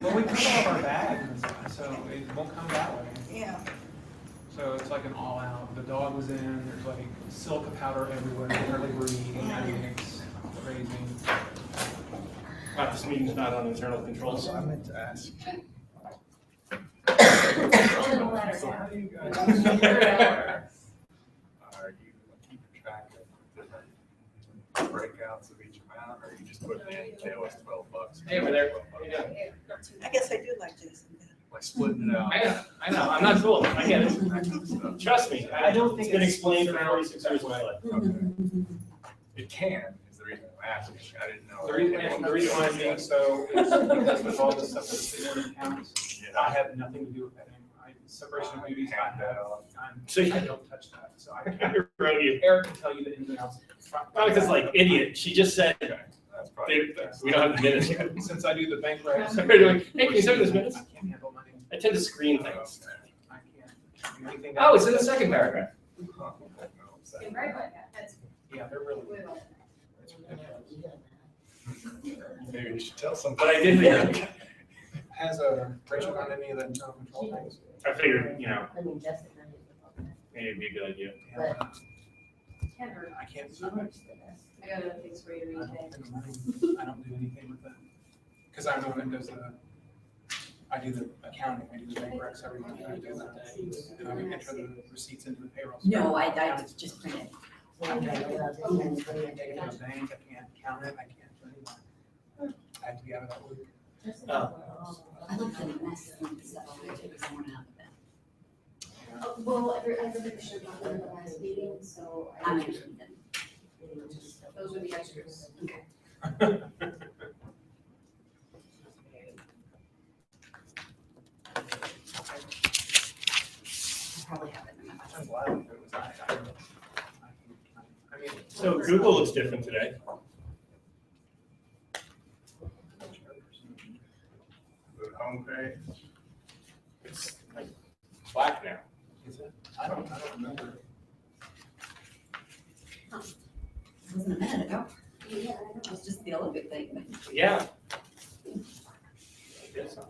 Well, we cut all of our bags and stuff, so it won't come that way. Yeah. So it's like an all out. The dog was in, there's like silica powder everywhere, they hardly breathe. I mean, it's crazy. This meeting's not on internal controls. I meant to ask. So how do you guys? Are you keeping track of different breakouts of each amount, or are you just putting in, it was $12? Hey, over there. I guess I do like Jason. Like splitting it out. I know, I'm not cool. I get it. That kind of stuff. Trust me, I don't think it's been it's explained for supposed to 46 years of work my life. Okay. It can, is the reason I'm asking. I didn't know. The reason why I'm being so is because with all this stuff with the city counts, I have nothing to do with that anymore. Separation of duties, I don't touch that, so I can't. Eric can tell you the ins and outs. Monica's like, idiot, she just said, Okay, that's probably. we don't have the minutes yet. Since I do the bank recs. They're doing, hey, can you send me those minutes? I can't handle money. I tend to screen things. I can't do anything. Oh, it's in the second paragraph. Yeah, they're really. It's ridiculous. Maybe you should tell But somebody. I did figure, Has Rachel done any of the internal control things? I figured, Jessica. maybe it'd be a good idea. Yeah, Can't hurt. I can't. I got other things for you to I read don't today. think of money. I don't do anything with that. Because I'm the one that does I do the accounting, I do the bank recs, everything, I do that. And I would enter the receipts into the payroll. No, I just printed. I can't take it to the bank, I can't count it, I can't do any of that. I have to be out of that loop. I looked at the mess and stuff, I took someone out of that. Well, everybody should have been in the last meeting, so I'm I, actually done. those are the extras. Okay. I probably have it in my I'm budget. glad if it was I mean. So Google looks different today. The homepage. It's like black now. Is it? I don't remember. It wasn't a minute ago. Yeah, It was just the Olympic thing. Yeah. I guess so.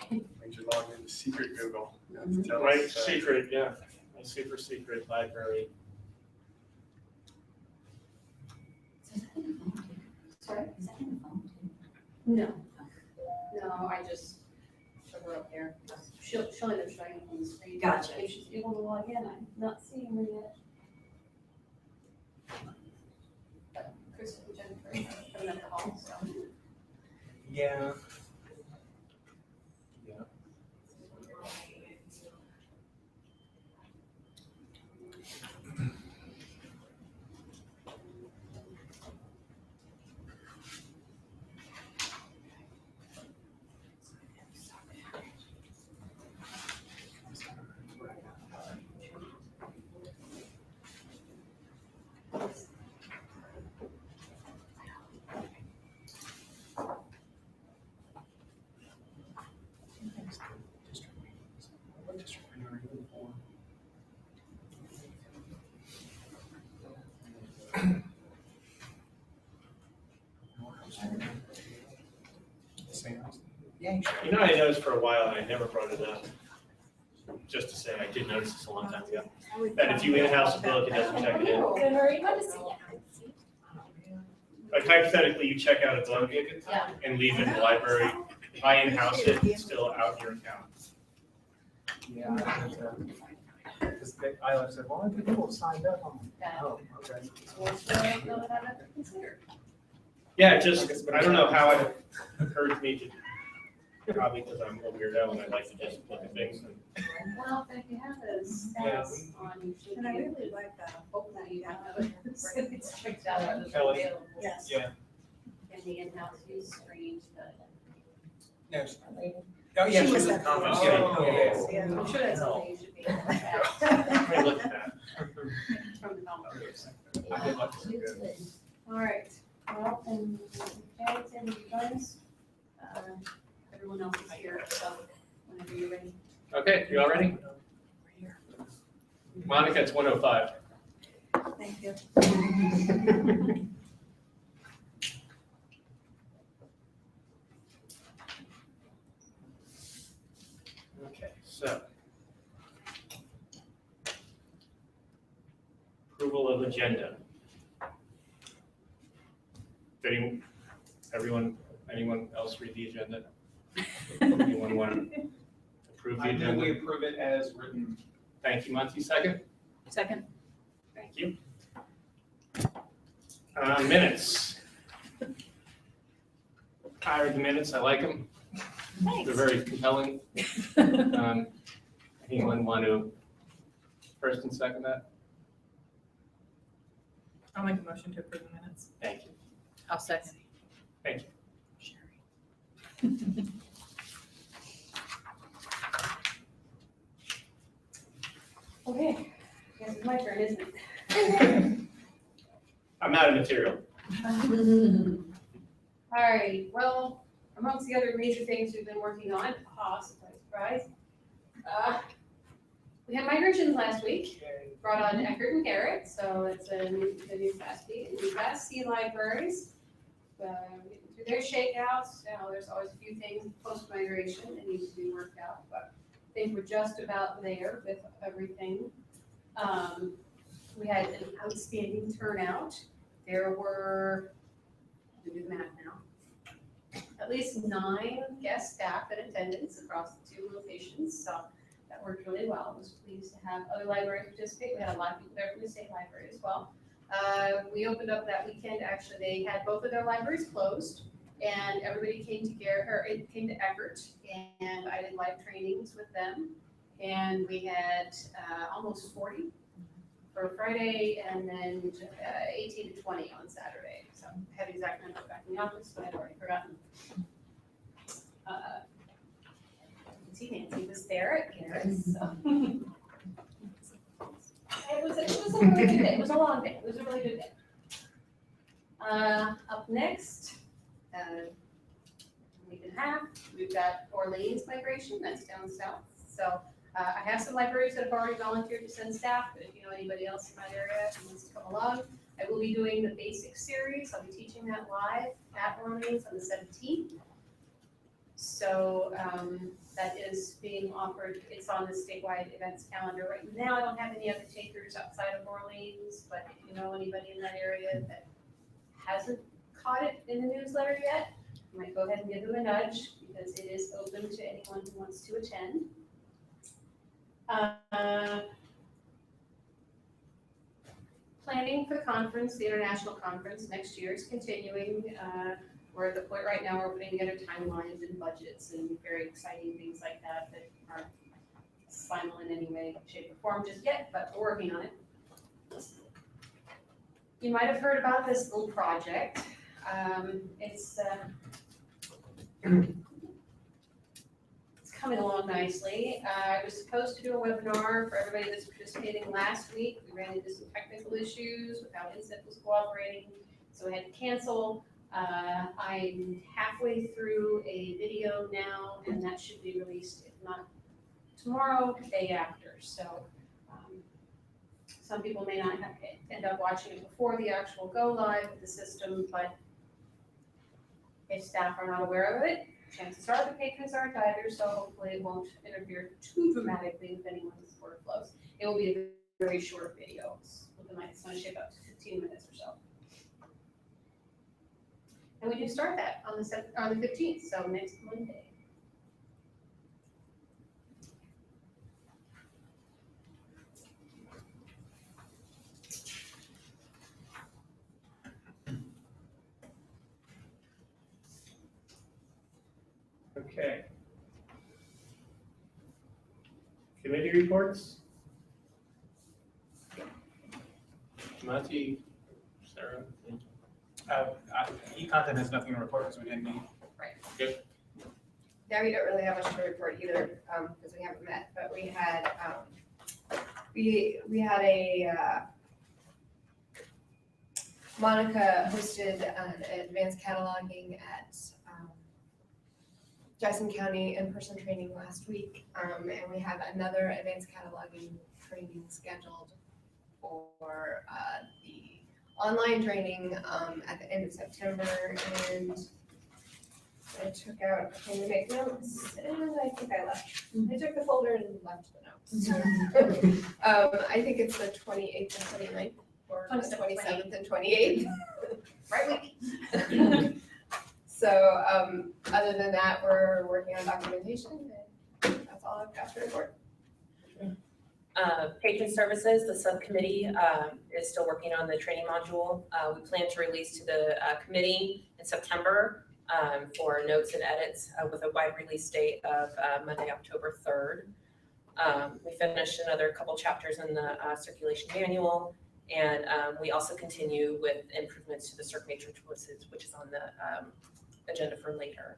Made you log into secret Google. You have to tell us, Right, secret, yeah. My super secret library. So is that in the phone too? sorry? Is that in the phone too? No, no, I just put her up there. She'll end up showing up on the screen. Gotcha. If she's able to log in, I'm not seeing her yet. But Chris and Jennifer have another call, so. Yeah. Yeah. What district are you in for? Same house. Yeah, you should. You know, I noticed for a while, and I never brought it up. Just to say, I did notice this a long time ago. That if you in-house a book, it doesn't check it in. Good, very good to see you. Like hypothetically, you check out a book Yeah. and leave it in the library. If I in-house it, it's still out in your account. Yeah. Because I said, well, the people signed up. I'm like, oh, okay. Yeah, it just, I don't know how it occurred to me to, probably because I'm a weirdo and I like to just look at things. And Well, if you have those Yeah. stats on, you should And I be able really to, like that. hopefully you have it. It's checked out as Kelly. available. Yes. Yeah. And the in-house use screen, but Yes. Oh, yeah, She she was was at at the the conference. Oh. Yeah. Yeah. I'm sure that's something you should be able to track let me look at that. from the conference. I did like it. All right, well, and Jared's in, you guys, everyone else is here, so whenever you're ready. Okay, you all ready? Monica, it's 1:05. Thank you. Okay, so. Approval of agenda. Anyone else read the agenda? Anyone want to approve the I know we agenda? approve it as written. Thank you, Monty, second. Second. Thank you. Minutes. I read the minutes, I like them. They're very compelling. Anyone want to first and second that? I'll make a motion to approve the minutes. Thank you. I'll second. Thank you. Okay, I guess it's my turn, isn't it? I'm out of material. All right, well, amongst the other major things we've been working on, surprise, we had migrations last week, brought on Eckert and Garrett, so it's the new Class B and new Class C libraries. Through their shakeouts, there's always a few things post-migration that need to be worked out, but I think we're just about there with everything. We had an outstanding turnout. There were, to do the math now, at least 9 guest staff in attendance across the 2 locations, so that worked really well. I was pleased to have other libraries participate. We had a lot of people there from the state library as well. We opened up that weekend, actually, they had both of their libraries closed, and everybody came to Everett, and I did live trainings with them, and we had almost 40 for Friday, and then 18 to 20 on Saturday. So I had exact number back in the office, but I'd already forgotten. See, Nancy was there at Garrett's, so. It was a really good day. It was a long day. It was a really good day. Up next, week and a half, we've got Orleans migration, that's down south. So I have some libraries that have already volunteered to send staff, but if you know anybody else in that area who wants to come along, I will be doing the basic series. I'll be teaching that live at Orleans on the 17th. So that is being offered. It's on the statewide events calendar right now. I don't have any other takers outside of Orleans, but if you know anybody in that area that hasn't caught it in the newsletter yet, I might go ahead and give them a nudge because it is open to anyone who wants to attend. Planning for the conference, the international conference next year is continuing. We're at the point right now where we're putting together timelines and budgets and very exciting things like that that aren't final in any way, shape, or form just yet, but we're working on it. You might have heard about this little project. It's coming along nicely. I was supposed to do a webinar for everybody that's participating last week. We ran into some technical issues with how Inset was cooperating, so we had to cancel. I'm halfway through a video now, and that should be released, if not tomorrow, the day after. So some people may not end up watching it before the actual go live of the system, but if staff are not aware of it, chances are the patrons aren't either, so hopefully it won't interfere too dramatically with anyone's workflows. It will be a very short video. It's going to shape up to 15 minutes or so. And we do start that on the 15th, so next Monday. Okay. Committee reports? Monty, Sarah? E-content has nothing to report because we didn't meet. Yeah, we don't really have much to report either, because we haven't met, but we had, we had a, Monica hosted an advanced cataloging at, Jackson County in-person training last week, and we have another advanced cataloging training scheduled for, the online training, at the end of September, and I took out, can you make notes? And I think I left. I took the folder and left the notes. I think it's the 28th and 29th, or the 27th and 28th. Right week. So, other than that, we're working on documentation, and that's all I've got to report. Patron services, the subcommittee is still working on the training module. We plan to release to the committee in September for notes and edits with a wide release date of Monday, October 3rd. We finished another couple chapters in the circulation manual, and we also continue with improvements to the circ matrix, which is on the agenda for later.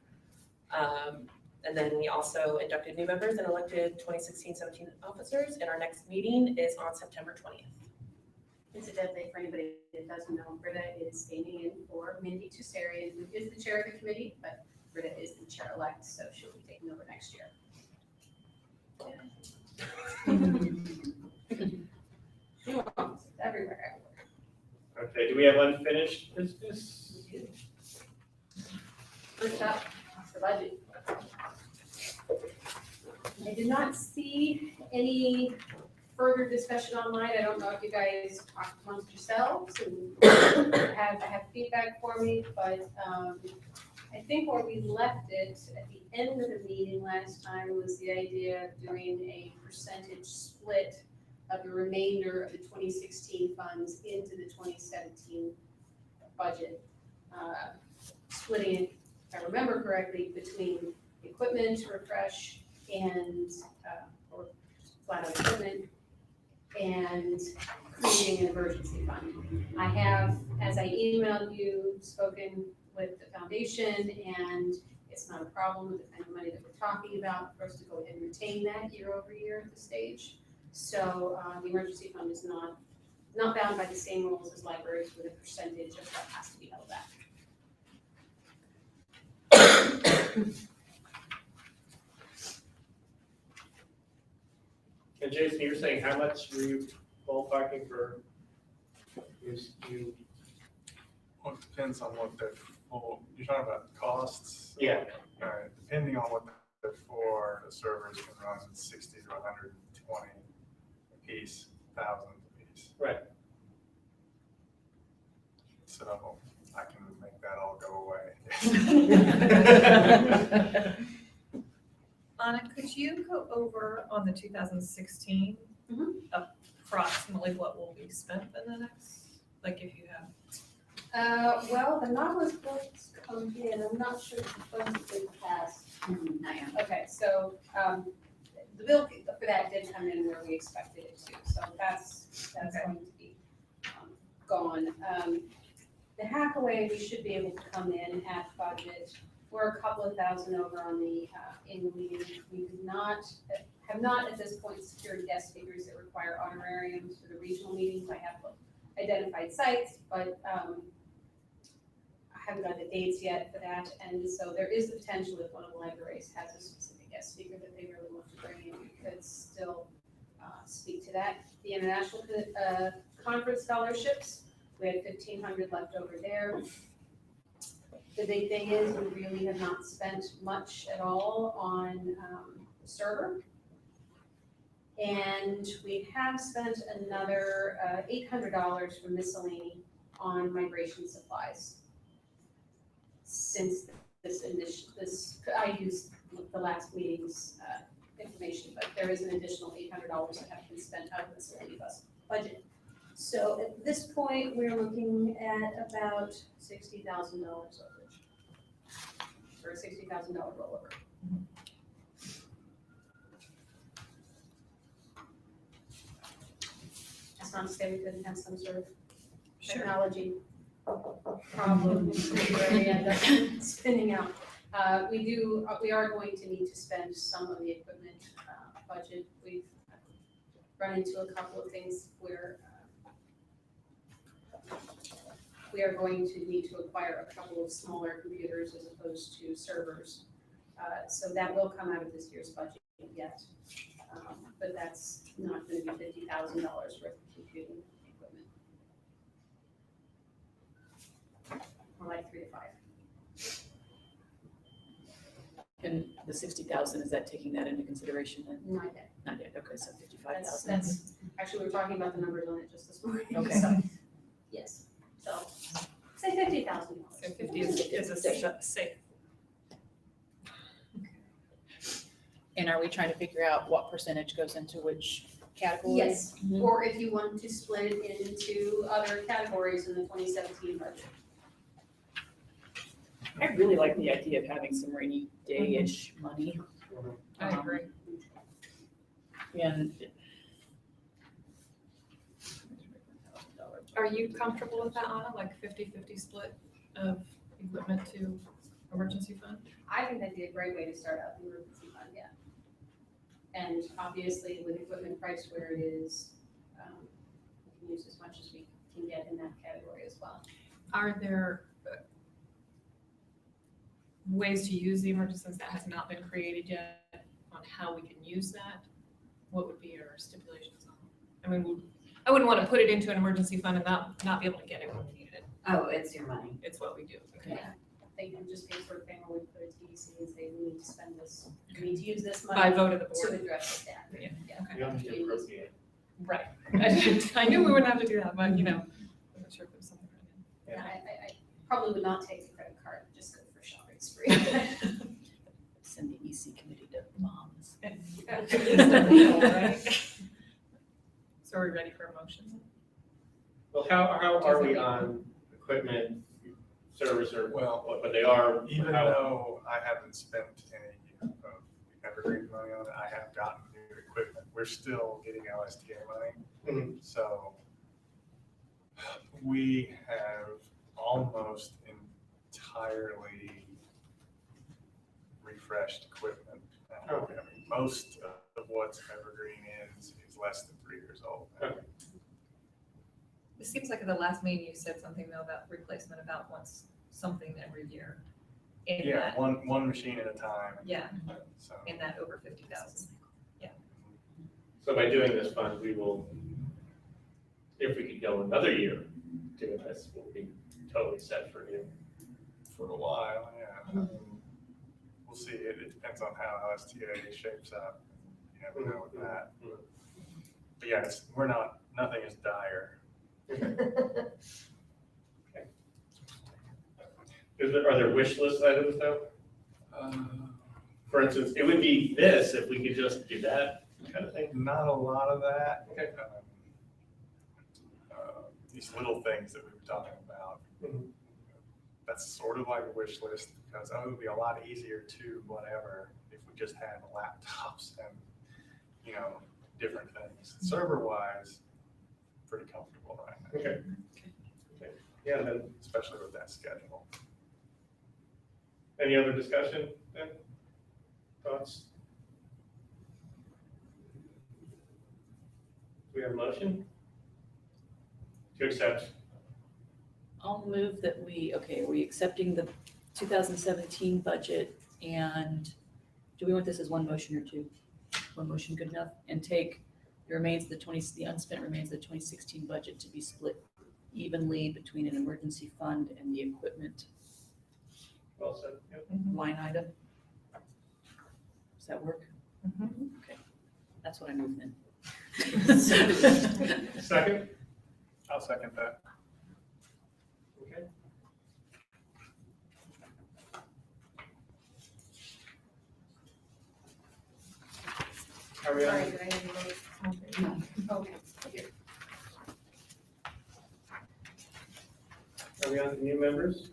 And then we also inducted new members and elected 2016-17 officers, and our next meeting is on September 20th. Incidentally, for anybody that doesn't know, Britta is standing in for Mindy Tussarian, who is the chair of the committee, but Britta is the chair-elect, so she'll be taking over next year. Everywhere. Okay, do we have unfinished business? First up, the budget. I did not see any further discussion online. I don't know if you guys talked amongst yourselves and have feedback for me, but I think where we left it at the end of the meeting last time was the idea of doing a percentage split of the remainder of the 2016 funds into the 2017 budget. Splitting it, if I remember correctly, between equipment, refresh, and or flat out equipment, and creating an emergency fund. I have, as I emailed you, spoken with the foundation, and it's not a problem with the kind of money that we're talking about for us to go ahead and retain that year over year at this stage. So the emergency fund is not bound by the same rules as libraries with a percentage of what has to be held back. And Jason, you were saying how much were you ballparking for you? Well, it depends on what they're for. You're talking about costs? Yeah. All right, depending on what they're for, the servers can run 60 to 120 a piece, thousands a piece. Right. So I can make that all go away. Anna, could you go over on the 2016 approximately what will be spent in the next, like if you have? Well, the novelist books come in, I'm not sure if the funds have been passed. Okay, so, the bill for that did come in where we expected it to, so that's going to be gone. The Hackaway, we should be able to come in at budget. We're a couple of thousand over on the annual meeting. We have not at this point secured guest speakers that require honorariums for the regional meetings. I have identified sites, but I haven't got the dates yet for that. And so there is the potential if one of the libraries has a specific guest speaker that they really want to bring in, we could still speak to that. The international conference scholarships, we had 1,500 left over there. The big thing is we really have not spent much at all on the server. And we have spent another $800 for miscellany on migration supplies. Since I used the last meeting's information, but there is an additional $800 that have been spent out of the miscellany budget. So at this point, we're looking at about $60,000 overage, or a $60,000 rollover. That's not to say we couldn't have some sort of technology problem where we end up spinning out. We are going to need to spend some of the equipment budget. We've run into a couple of things where we are going to need to acquire a couple of smaller computers as opposed to servers. So that will come out of this year's budget yet. But that's not going to be $50,000 worth of computing equipment. More like 3 to 5. And the 60,000, is that taking that into consideration then? Not yet. Not yet, okay, so 55,000. That's, actually, we were talking about the numbers on it just this morning. Okay. So, yes, so say $50,000. So 50 is a safe. And are we trying to figure out what percentage goes into which category? Yes, Mhm. or if you want to split it into other categories in the 2017 budget. I really like the idea of having some rainy day-ish money. I agree. And. Are you comfortable with that, Anna, like 50-50 split of equipment to emergency fund? I think that'd be a great way to start out the emergency fund, yeah. And obviously with equipment priced where it is, we can use as much as we can get in that category as well. Are there ways to use the emergency that has not been created yet on how we can use that? What would be your stipulations on it? I mean, I wouldn't want to put it into an emergency fund and not be able to get it when we need it. Oh, it's your money. It's what we do. Okay. Yeah, they can just pay for a thing or we put it to TDC and say, we need to spend this, we need to use this By money vote of the to board. address that. Yeah. You don't have to appropriate. Right. I knew we wouldn't have to do that, but you know, I'm not sure if there's something. Yeah, I probably would not take a credit card, just go for a shopping spree. Send the EC committee to moms. So are we ready for a motion? Well, how are we on equipment, servers, or, Well, but they are, even how, though I haven't spent any of the Evergreen money on it, I have gotten new equipment. We're still getting LSTA money. Mhm. So we have almost entirely refreshed equipment. I mean, most of what's Evergreen is less than 3 years old. Okay. It seems like at the last meeting you said something though about replacement about once something every year. In Yeah, that, one machine at a time. yeah, So in that over 50,000. so by doing this fund, we will, if we could go another year doing this, we'll be totally set for new. for a while, yeah. I mean, we'll see. It depends on how LSTA shapes up. You never know with that. But yeah, nothing is dire. Are there wish list items though? For instance, it would be this if we could just do that kind of thing. Not a lot of that. Okay. These little things that we were talking about. Mhm. That's sort of like a wish list because it would be a lot easier to whatever if we just had laptops and, different things. Server wise, pretty comfortable right now. Okay. Yeah, then, Especially with that schedule. any other discussion then? Thoughts? Do we have a motion? To accept. I'll move that are we accepting the 2017 budget and do we want this as one motion or two? One motion good enough? And take the unspent remains of the 2016 budget to be split evenly between an emergency fund and the equipment Well said. Yep. line item? Does that work? Mhm. Okay, that's what I moved in. Second? I'll second that. Okay. Are we on? Sorry, did I have you vote? Okay. Are we on to new members?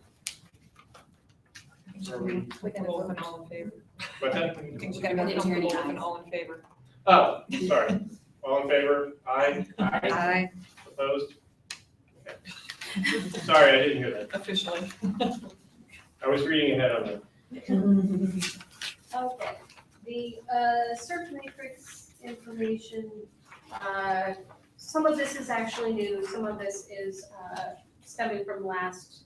Are we? Comfortable with an all in favor? What's that? I think we gotta go comfortable with an all in favor. Oh, sorry. All in favor? Aye. Aye. Opposed? Okay. Sorry, I didn't hear that. Officially. I was reading ahead on that. Okay, the search matrix information, some of this is actually new, some of this is stemming from the last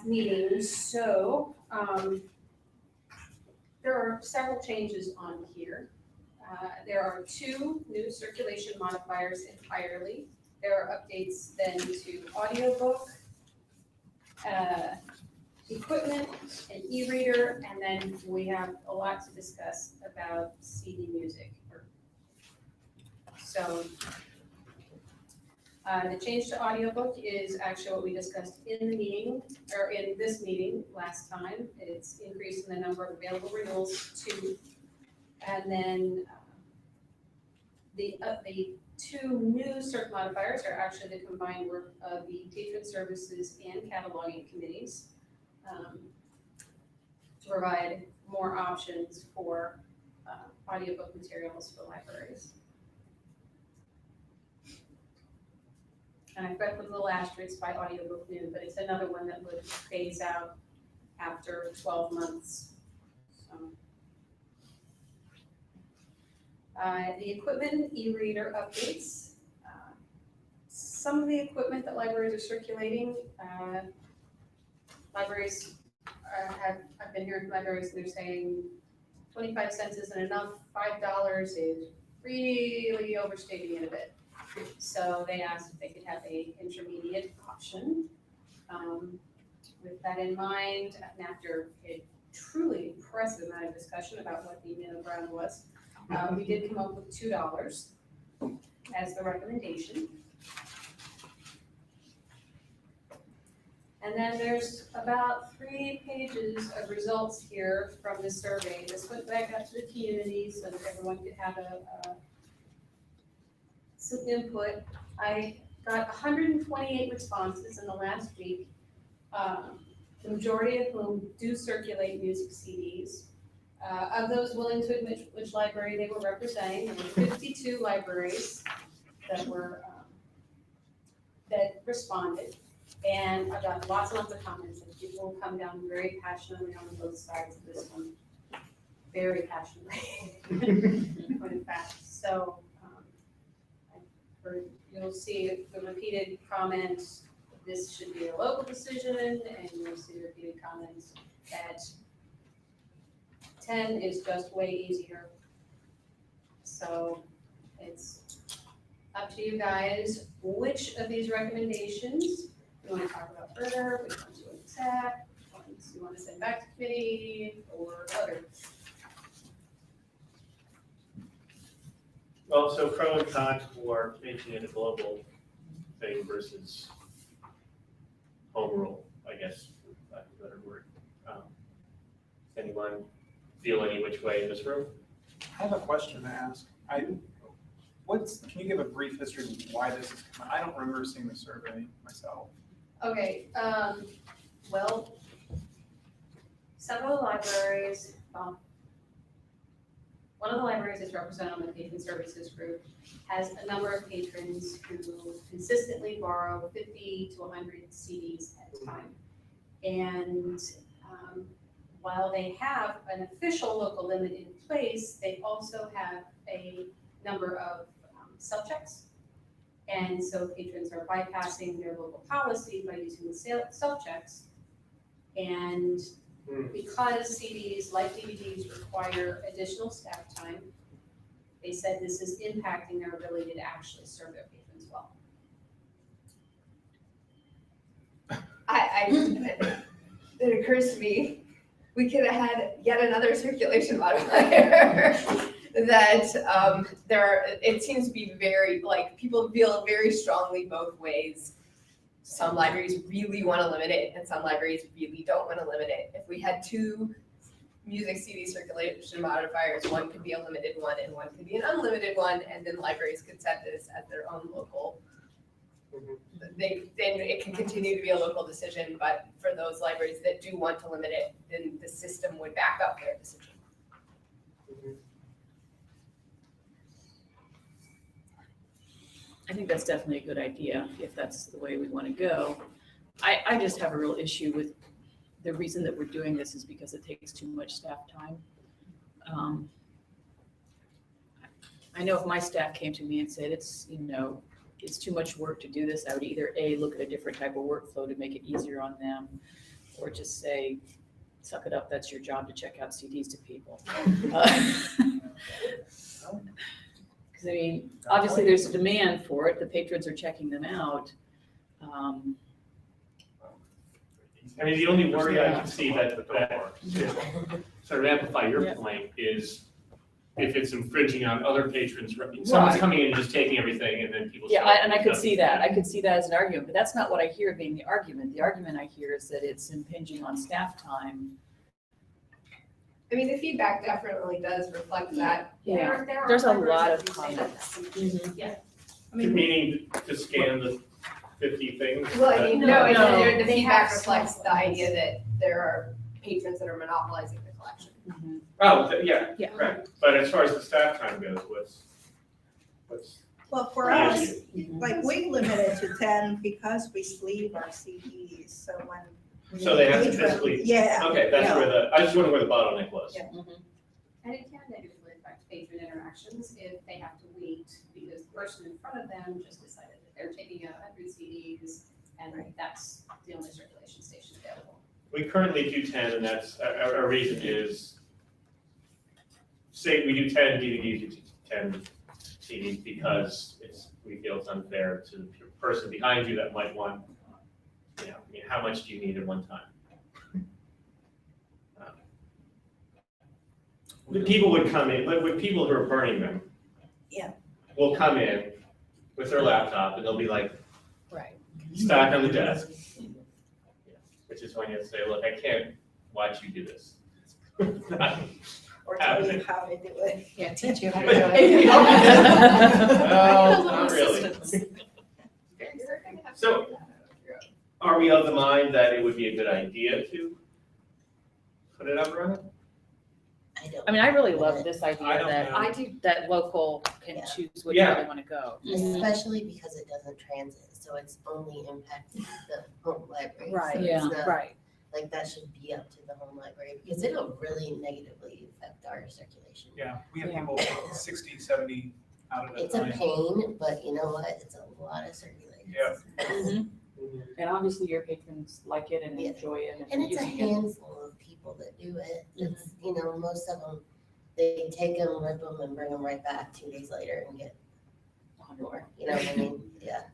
meeting, so there are several changes on here. There are 2 new circulation modifiers entirely. There are updates then to audiobook, equipment, an e-reader, and then we have a lot to discuss about CD music. So, the change to audiobook is actually what we discussed in the meeting, or in this meeting last time. It's increasing the number of available renewals to, and then the 2 new cert modifiers are actually the combined work of the patron services and cataloging committees to provide more options for audiobook materials for libraries. And I've got the little asterisks by audiobook new, but it's another one that would phase out after 12 months. So, the equipment and e-reader updates. Some of the equipment that libraries are circulating, libraries I've been hearing from libraries, they're saying 25 cents isn't enough, $5 is really overstating it a bit. So they asked if they could have a intermediate option. With that in mind, and after a truly impressive amount of discussion about what the middle ground was, we did come up with $2 as the recommendation. And then there's about 3 pages of results here from the survey. This went back out to the community so that everyone could have some input. I got 128 responses in the last week, the majority of whom do circulate music CDs. Of those willing to admit which library they were representing, there were 52 libraries that were that responded. And I got lots and lots of comments, and people come down very passionately on both sides of this one, very passionately, in fact. So you'll see the repeated comments, this should be a local decision, and you'll see repeated comments that 10 is just way easier. So it's up to you guys, which of these recommendations you want to talk about further, which ones you want to accept, which ones you want to send back to committee, or other. Well, so pro and con for making it a global thing versus home rule, I guess, for lack of a better word. Anyone feel any which way in this room? I have a question to ask. Can you give a brief history of why this is coming? I don't remember seeing the survey myself. Okay, well, several libraries, one of the libraries that's represented on the patron services group has a number of patrons who consistently borrow 50 to 100 CDs at a time. And while they have an official local limit in place, they also have a number of self-checks. And so patrons are bypassing their local policy by using the self-checks. And because CDs, like DVDs, require additional staff time, they said this is impacting their ability to actually serve their patrons well. It occurs to me, we could have had yet another circulation modifier. That it seems to be very, like, people feel very strongly both ways. Some libraries really want to limit it, and some libraries really don't want to limit it. If we had 2 music CD circulation modifiers, one could be a limited one and one could be an unlimited one, and then libraries could set this as their own local. Then it can continue to be a local decision, but for those libraries that do want to limit it, then the system would back up their decision. I think that's definitely a good idea, if that's the way we want to go. I just have a real issue with the reason that we're doing this is because it takes too much staff time. I know if my staff came to me and said, it's too much work to do this, I would either A, look at a different type of workflow to make it easier on them, or just say, suck it up, that's your job to check out CDs to people. Because I mean, obviously there's a demand for it. The patrons are checking them out. I mean, the only worry I can see that sort of amplify your point is if it's infringing on other patrons, someone's Right. coming in and just taking everything and then people. Yeah, start and I could see that, I nothing. could see that as an argument, but that's not what I hear being the argument. The argument I hear is that it's impinging on staff time. I mean, the feedback definitely does reflect that. Yeah. There are There's a libraries lot that of do say comments. that. Yeah. Meaning to scan the 50 things? Well, I mean, No, the they feedback have reflects small the ones. idea that there are patrons that are monopolizing the collection. Oh, yeah, Yeah. right. But as far as the staff time goes, what's Well, for the us, issue? like, we limit it to 10 because we sleeve our CDs, so when. So they have to patron- physically- Yeah. Okay, that's yeah. where I just wonder where the bottleneck was. Yeah. And it can negatively affect patron interactions if they have to wait because the person in front of them just decided that they're taking 100 CDs and that's the only circulation station available. We currently do 10, and that's, our reason is, say we do 10 DVDs, we do 10 CDs, because we feel it's unfair to the person behind you that might want, I mean, how much do you need at one time? The people would come in, like with people who are burning them. Yeah. Will come in with their laptop, and they'll be like, Right. stacked on the desk. Which is when you say, look, I can't watch you do this. Or tell you how to do it. Yeah, teach you how to do it. Well, not really. So, are we of the mind that it would be a good idea to put it up running? I mean, I really love this I idea don't that, know. that local can Yeah. choose where Yeah. they wanna go. Especially because it doesn't transit, so it's only impacting the home library. Right, So yeah, it's not- right. Like, that should be up to the home library, because it'll really negatively affect our circulation. Yeah, we have Yeah. people 60, 70 out at a It's a time. pain, but you know what, it's a lot of circulation. Yeah. And obviously your patrons like it and Yeah. enjoy it And and it's a using it. handful of people that do it. It's, you know, most of them, they take them, rip them, and bring them right back 2 days later and get more, you know what I mean? Yeah.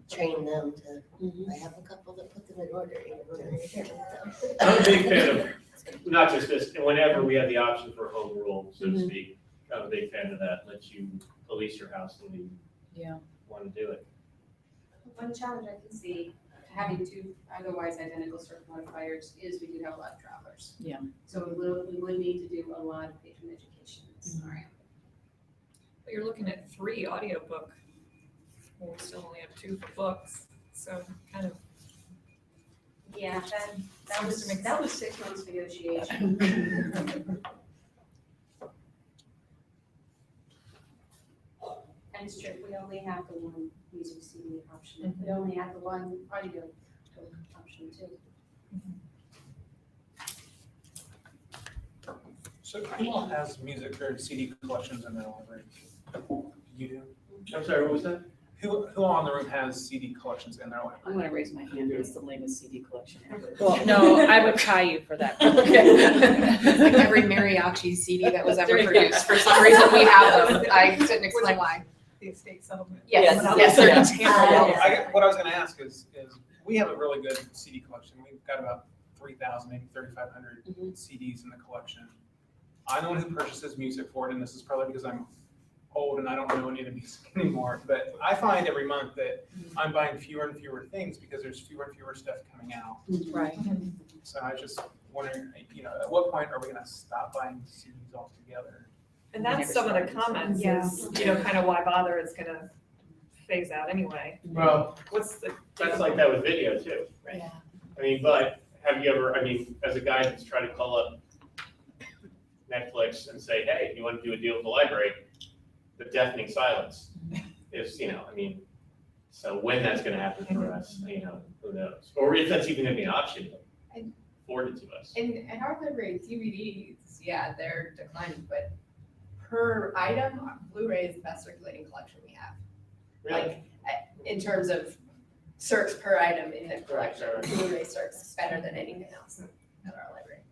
Train them to, I have a couple that put them in order, even when they're returning them. I'm a big fan of, not just this, and whenever we have the option for home rule, so to speak, I'm a big fan of that, let you police your house when you Yeah. want to do it. One challenge I can see to having two otherwise identical circuit modifiers is we do have a lot of travelers. Yeah. So we would need to do a lot of patron education in this scenario. But you're looking at 3 audiobook. Well, we still only have 2 for books, so kind of. Yeah, that Seems to make that was 6 months negotiation. And it's true, we only have the one music CD option, we only have the one audio option too. So who all has music or CD collections in their library? You do? I'm sorry, what was that? Who all in the room has CD collections in their I'm library? gonna raise my hand, it's the lamest CD collection ever. Well, no, I would try you for that. Okay. Like every mariachi CD that was ever produced, for some reason we have them, I couldn't explain why. The estate settlement. Yes, Yes, they're yes. terrible. What I was gonna ask is we have a really good CD collection. We've got about 3,000, maybe 3,500 CDs in the collection. I'm the one who purchases music for it, and this is probably because I'm old and I don't know any of the music anymore, but I find every month that I'm buying fewer and fewer things because there's fewer and fewer stuff coming out. Right. So I was just wondering, you know, at what point are we gonna stop buying CDs altogether? And that's some of the comments is, you know, kind of why bother, it's gonna phase out anyway. Well, What's the? that's like that with video too. Yeah. I mean, but have you ever, I mean, as a guy that's trying to call up Netflix and say, hey, you want to do a deal with the library? The deafening silence is, you know, I mean, so when that's gonna happen for us, you know, who knows? Or if that's even gonna be an option afforded to us. And at our library, DVDs, yeah, they're declining, but per item, Blu-ray is the best circulating collection we have. Really? Like, in terms of circs per item in the collection, right. Blu-ray circs is better than anything else at our library.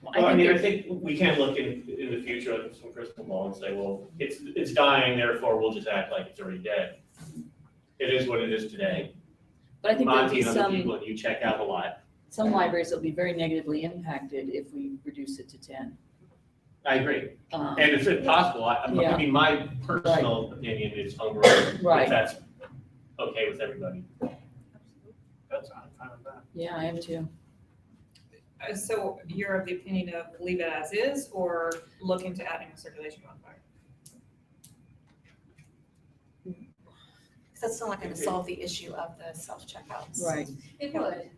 Well, I mean, I think we can't look in the future at some crystal ball and say, well, it's dying, therefore we'll just act like it's already dead. It is what it is today. But I think there'll Monty be and other some, people, and you check out a lot. some libraries that'll be very negatively impacted if we reduce it to 10. I agree. Um, And if it's possible, Yeah. I mean, my personal opinion is homegrown, Right. if that's okay with everybody. That's, I'm fine with that. Yeah, I am too. So you're of the opinion of leave it as is or look into adding a circulation modifier? That's still not gonna solve the issue of the self-checkouts. Right. It would.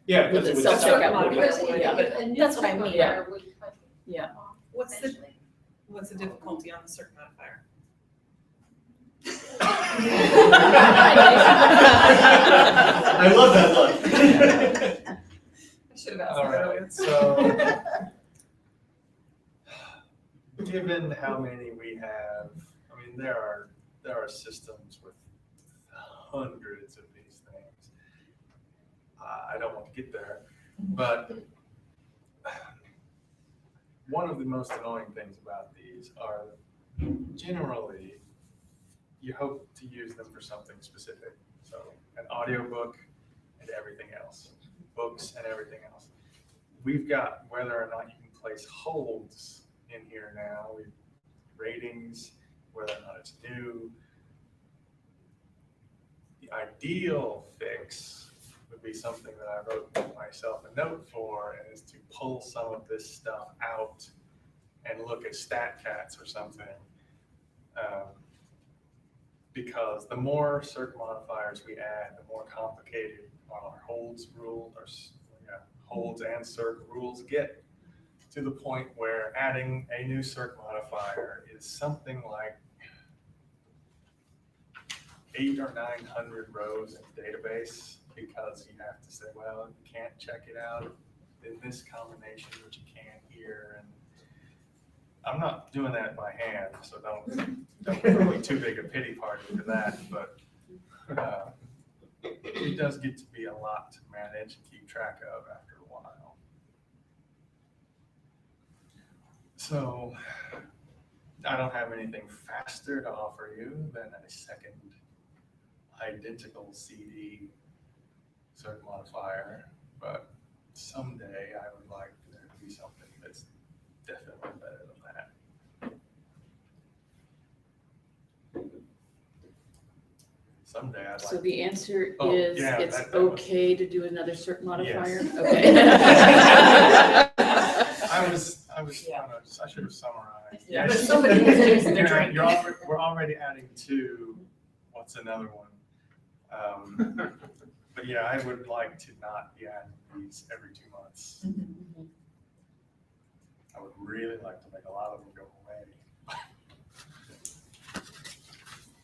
Yeah, With because it the would self-checkout start- modifier, yeah. A new That's what I mean. modifier would cut Yeah. off What's the, eventually. what's the difficulty on the circ modifier? I love that look. I should have asked All that earlier. right, so given how many we have, I mean, there are systems with hundreds of these things. I don't want to get there, but one of the most annoying things about these are generally you hope to use them for something specific. So an audiobook and everything else, books and everything else. We've got whether or not you can place holds in here now, ratings, whether or not it's new. The ideal fix would be something that I wrote myself a note for, and is to pull some of this stuff out and look at StatCats or something. Because the more circ modifiers we add, the more complicated our holds rule, or holds and circ rules get, to the point where adding a new circ modifier is something like 800 or 900 rows in the database, because you have to say, well, you can't check it out in this combination, but you can here. And I'm not doing that by hand, so don't throw me too big a pity party for that, but it does get to be a lot to manage and keep track of after a while. So I don't have anything faster to offer you than a second identical CD circ modifier, but someday I would like there to be something that's definitely better than that. Someday I'd So like. the answer Oh, is yeah, it's that was- okay to do another circ modifier? Yes. Okay. I should have summarized. Yeah. But somebody needs to do some drink. We're already adding two. What's another one? But yeah, I would like to not be adding these every 2 months. I would really like to make a lot of them go away.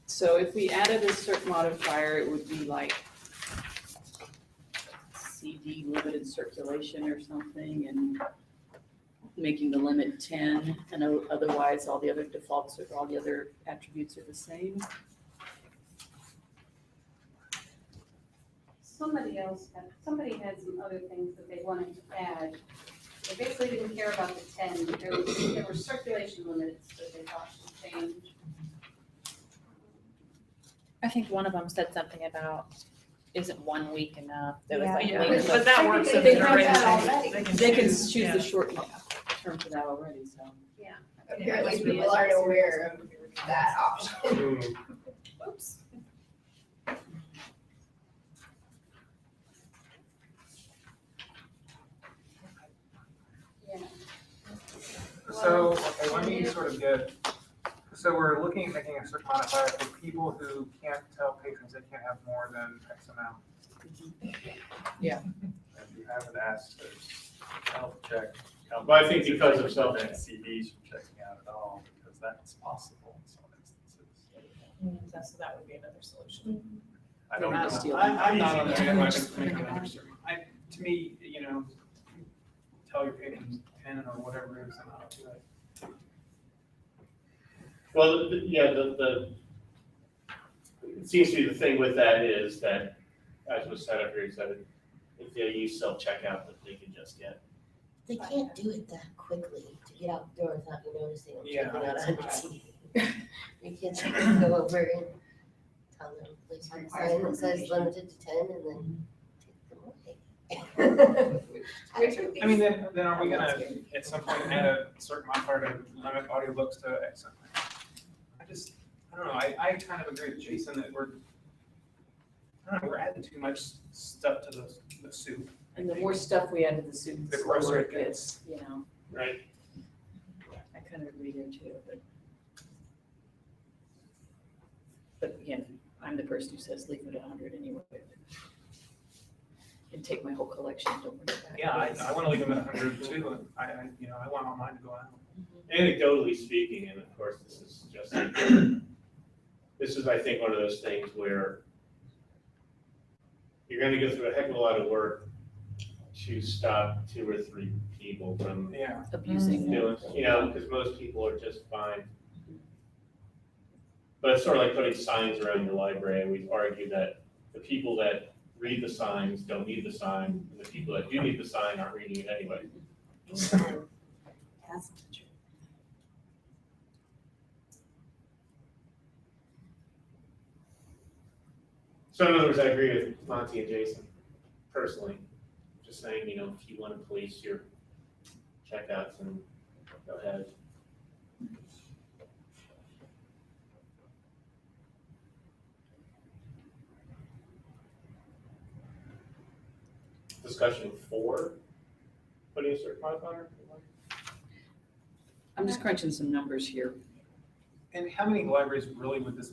So if we added a circ modifier, it would be like CD limited circulation or something, and making the limit 10, and otherwise all the other defaults or all the other attributes are the same. Somebody had some other things that they wanted to add. They basically didn't care about the 10, but there were circulation limits that they thought should change. I think one of them said something about, isn't 1 week enough? There was like. Yeah, weeks but of- that I works. think if they they're have already that changed. already. They can choose, choose yeah. the short term for that already, so. Apparently people aren't aware of that option. Oops. Yeah. So, okay, let me sort of get, so we're looking at making a circ modifier for people who can't tell patrons they can't have more than X amount. Yeah. And you haven't asked to health check. Well, I think because of self- CDs from checking out at all, because that's possible in some instances. So that would be another solution. I don't Not know. stealing. I'm not on the line to make another circ. To me, tell your patrons 10 or whatever it is, and I'll do it. Well, it seems to be the thing with that is that, as was said up here, he said, if they use self-checkout, that they can just get. They can't do it that quickly to get out the door without you noticing them Yeah. checking out 100 CDs. You can't check and go over and tell them, please On read price sign that says information. limited to 10 and then take them away. I mean, then are we gonna, at some point, add a certain modifier to limit audio books to X? I don't know, I kind of agree with Jason that I don't know, we're adding too much stuff to the soup. And the more stuff we add to the soup, The the grosser slower it it gets, you know. Right. I kind of agree there too, but again, I'm the person who says leave it at 100 anyway. And take my whole collection, don't bring it back. Yeah, I wanna leave them at 100 too, and I want all mine to go out. Anecdotally speaking, and of course, this is just, this is, I think, one of those things where you're gonna go through a heck of a lot of work to stop 2 or 3 people from Yeah. Abusing. doing, because most people are just fine. But it's sort of like putting signs around your library, and we've argued that the people that read the signs don't need the sign, and the people that do need the sign aren't reading it anyway. So in other words, I agree with Monty and Jason, personally. Just saying, if you want to police your checkouts, and go ahead. Discussion 4, putting a certain modifier? I'm just crunching some numbers here. And how many libraries really would this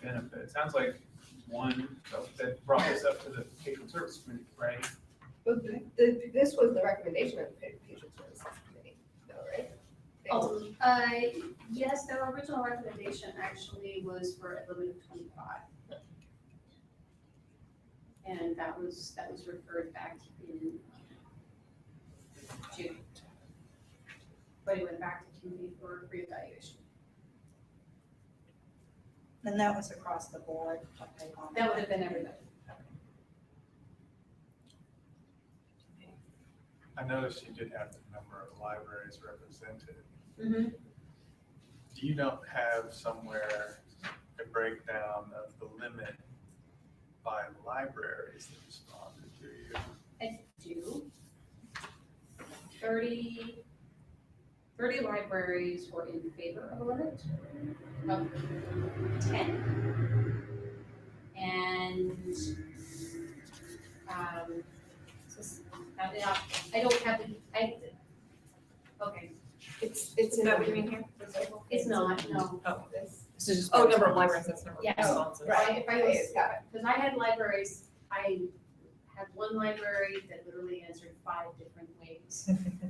benefit? It sounds like one that brought this up to the patron service committee, right? But this was the recommendation of the patron services committee, though, right? Oh, yes, their original recommendation actually was for a limit of 25. And that was referred back in June. But it went back to committee for reevaluation. And that was across the board. That would have been everybody. I noticed you did have the number of libraries represented. Mm-hmm. Do you not have somewhere a breakdown of the limit by libraries that responded to you? I do. 30 libraries were in favor of a limit of 10. And, I don't have okay. It's Is in that the what you mean here? It's not, no. This. This is just. Oh, number of libraries, that's number of Yes. responses. Right. Got it. Because I had libraries, I had one library that literally answered 5 different ways.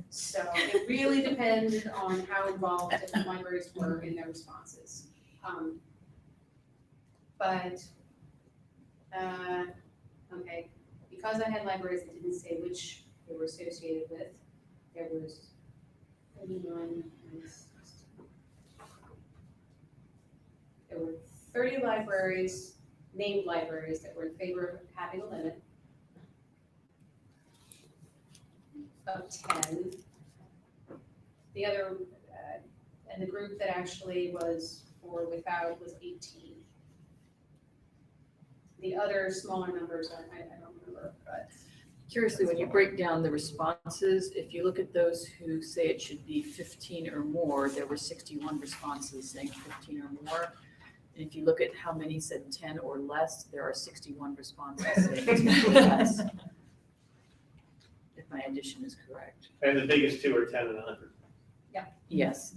So it really depended on how involved different libraries were in their responses. Okay, because I had libraries that didn't say which they were associated with, there was 39. There were 30 libraries, named libraries, that were in favor of having a limit of 10. The other, and the group that actually was for without was 18. The other smaller numbers, I don't remember, but. Curiously, when you break down the responses, if you look at those who say it should be 15 or more, there were 61 responses saying 15 or more. And if you look at how many said 10 or less, there are 61 responses saying 10 or less. If my addition is correct. And the biggest 2 are 10 and 100. Yes.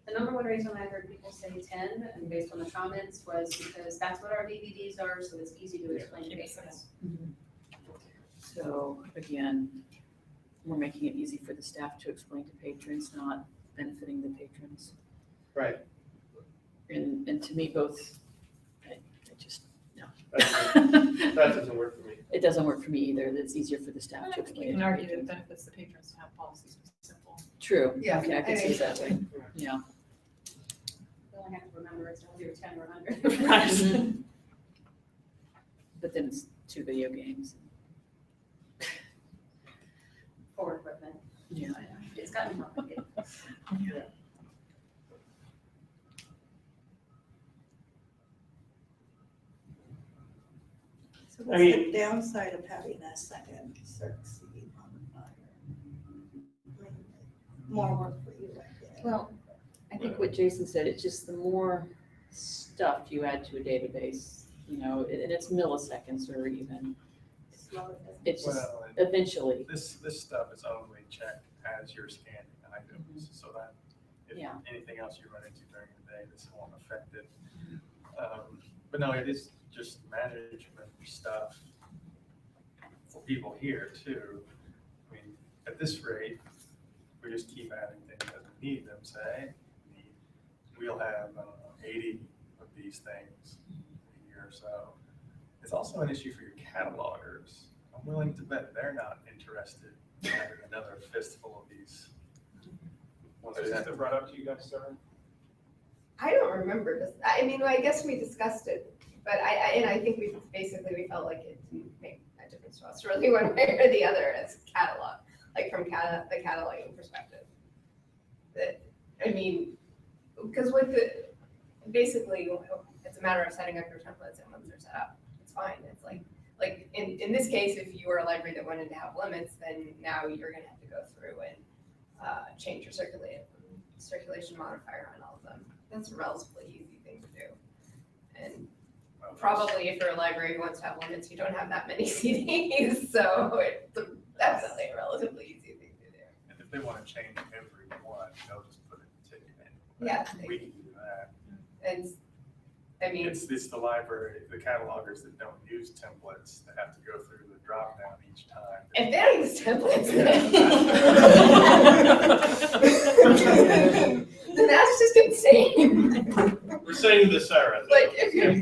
The number one reason I heard people say 10, and based on the comments, was because that's what our DVDs are, so it's easy to explain to patrons. So again, we're making it easy for the staff to explain to patrons, not benefiting the patrons. Right. And to me, both, I just, no. That doesn't work for me. It doesn't work for me either. It's easier for the staff I to think explain. you it can to argue that it patrons. benefits the patrons to have policies simple. True. Yeah, Okay, I can see it that way. Yeah. You only have to remember it's either 10 or 100. But then it's 2 video games. For equipment. Yeah. It's gotten complicated. I What's the mean- downside of having a second cert CD modifier? More work for you, I guess. Well, I think what Jason said, it's just the more stuff you add to a database, you know, and it's milliseconds or even, it's just Well, eventually, this stuff is only checked as you're scanning items, so that if Yeah. anything else you run into during the day, this won't affect it. But no, it is just management stuff for people here too. I mean, at this rate, we just keep adding things as we need them, say, we'll have 80 of these things a year or so. It's also an issue for your catalogers. I'm willing to bet they're not interested in having another fistful of these. Is this been brought up to you guys, Sarah? I don't remember this. I mean, I guess we discussed it, but I think we felt like it didn't make a difference to us really one way or the other as catalog, like from the cataloging perspective. That, I mean, because with basically, it's a matter of setting up your templates, and once they're set up, it's fine. It's like in this case, if you were a library that wanted to have limits, then now you're gonna have to go through and change your circulation modifier on all of them. That's a relatively easy thing to do. And probably if you're a library who wants to have limits, you don't have that many CDs, so it's definitely a relatively easy thing to do. And if they want to change every one, they'll just put a ticket in. Yeah. We can do that. And, I mean, It's the library, the catalogers that don't use templates, that have to go through the drop down each time. if they don't use templates, then that's just insane. We're saying this, Sarah. Like, if you're not,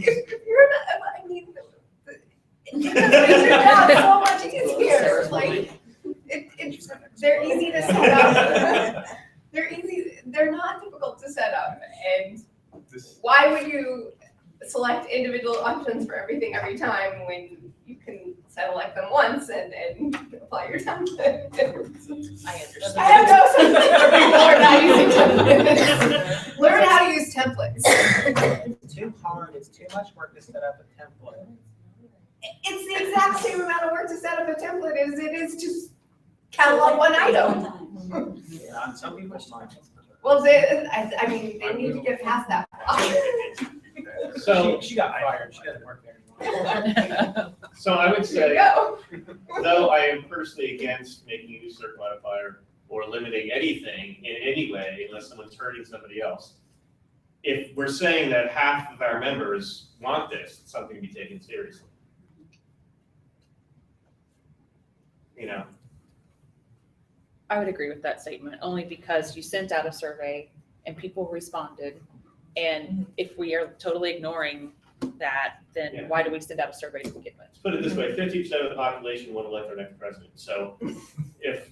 I mean, it just makes your job so much easier. Like, they're easy to set up. They're not difficult to set up. And why would you select individual options for everything every time when you can select them once and apply your template? I understand. I have no sympathy for people who are not using templates. Learn how to use templates. It's too hard, it's too much work to set up a template. It's the exact same amount of work to set up a template as it is to catalog one item. Yeah, on some people's minds. Well, I mean, they need to get past that. So She got fired, she doesn't work there anymore. So I would There say, you go. though I am personally against making a new cert modifier or limiting anything in any way unless someone's hurting somebody else. If we're saying that half of our members want this, it's something to be taken seriously. You know, I would agree with that statement, only because you sent out a survey and people responded. And if we are totally ignoring that, then Yeah. why do we send out a survey to begin with? let's put it this way, 50% of the population want to elect their next president. So if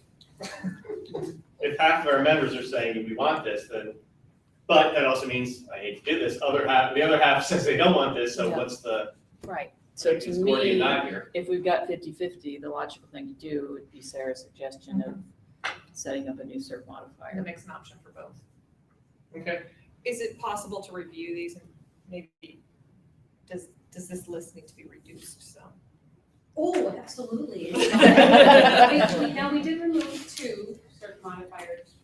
half of our members are saying we want this, then, but that also means, I hate to do this, the other half says they don't want this, so Yeah. what's the, right. So to it's Gordian me, knot here. if we've got 50-50, the logical thing to do would be Sarah's suggestion of setting up a new cert And modifier. it makes an option for both. Okay. Is it possible to review these and maybe, does this list need to be reduced, so? Oh, absolutely. Now, we did remove 2 certain modifiers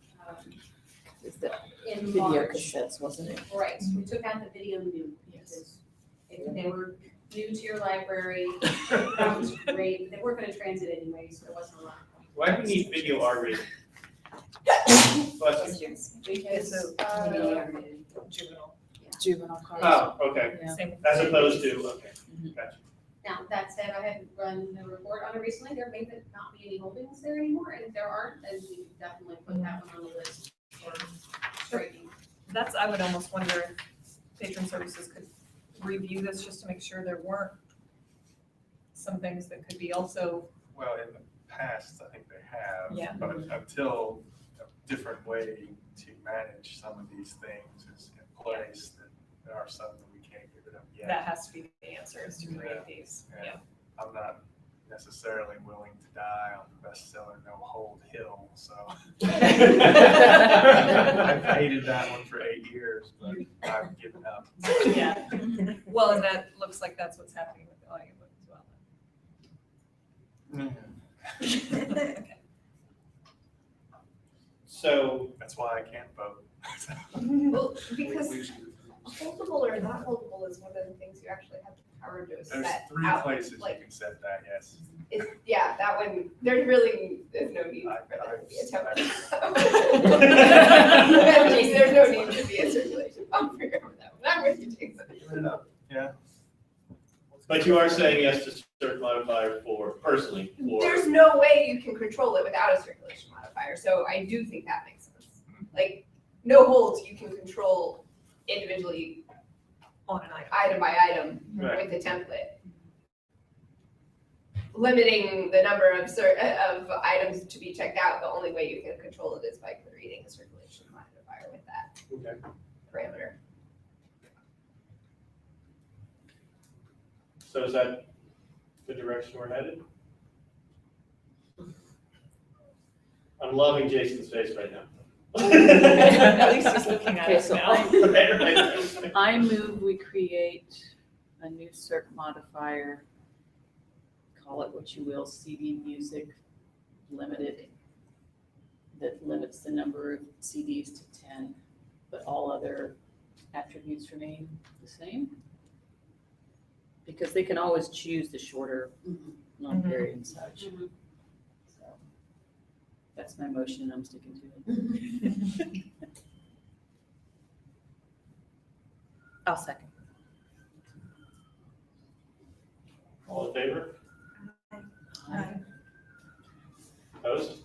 It's the in video March. cassettes, wasn't it? Right, we took out the video new, because if they were new to your library, that was great, they weren't gonna transit anyway, so there wasn't a lot. Why do we need video R-rated? Bless you. Because, Juvenile. Juvenile cards. Oh, okay, Yeah. Same. as opposed to, okay, Mhm. gotcha. now, that said, I haven't run the report on it recently, there may not be any holdings there anymore, and if there aren't, then we definitely put that one on the list for striking. That's, I would almost wonder if patron services could review this just to make sure there weren't some things that could be also, Well, in the past, I think they have. Yeah. But until a different way to manage some of these things is in place, that there are some that we can't give it up yet. that has to be the answer, is to create these, yeah. I'm not necessarily willing to die on the bestseller No Hold Hill, so. I've hated that one for 8 years, but I've given up. Yeah. Well, and that looks like that's what's happening with the audiobook as well. So, That's why I can't vote. Well, because holdable or not holdable is one of the things you actually have the power to There's set 3 out. places you like- can set that, yes. Yeah, that one, there really is no need I- for there to be a I- template. There's no need to be a circulation buffer for that one. I'm with you, Jason. Yeah. but you are saying yes to circ modifier personally, for. There's no way you can control it without a circulation modifier, so I do think that makes sense. Like, no holds, you can control individually On an item. item by item Right. with the template. Limiting the number of items to be checked out, the only way you can control it is by creating a circulation modifier with that Okay. parameter. So is that the direction we're headed? I'm loving Jason's face right now. At least he's looking at Okay, us so now. I move we create a new circ modifier, call it what you will, CD music limited, that limits the number of CDs to 10, but all other attributes remain the same. Because they can always choose the shorter long period and such. So that's my motion, I'm sticking to it. I'll second. All in favor? Opposed?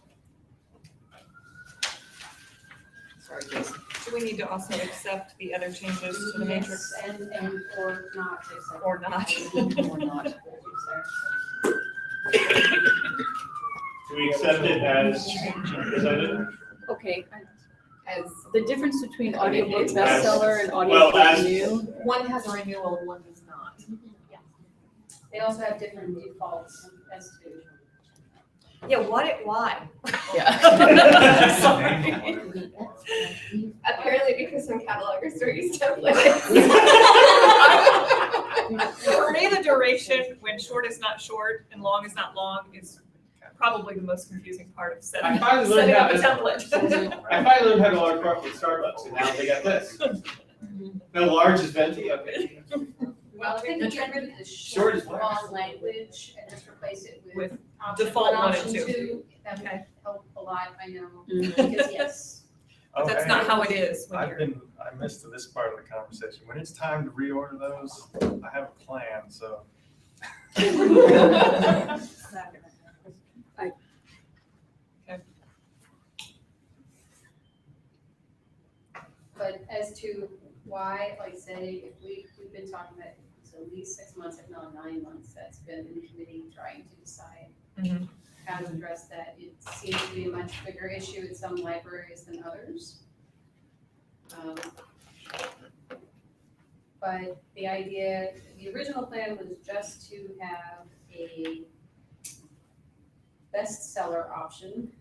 Sorry, Jason. Do we need to also accept the other changes to the matrix Yes, and or not to accept. or not? Or not. Do we accept it as presented? Okay, As the difference between audiobook As- bestseller and well, audiobook as- new, One has a renewal, one does not. They also have different defaults as to. Yeah, why? apparently because some catalogers don't use templates. For me, the duration, when short is not short and long is not long, is probably the most confusing part of setting, I finally learned setting how up a to- template. I finally learned how to order coffee at Starbucks, and now they got this. No, large is venti, okay. Well, I think we get rid of the Short is short, long language and just replace it with With option default one and option two. That would help a lot, I know, Mhm. because yes. But that's not how it is when you're. I missed this part of the conversation. When it's time to reorder those, I have a plan, so. But as to why, like say, if we've been talking about, it's at least 6 months, if not 9 months, that's been in the committee trying to decide Mhm. how to address that. It seems to be a much bigger issue in some libraries than others. But the idea, the original plan was just to have a bestseller option,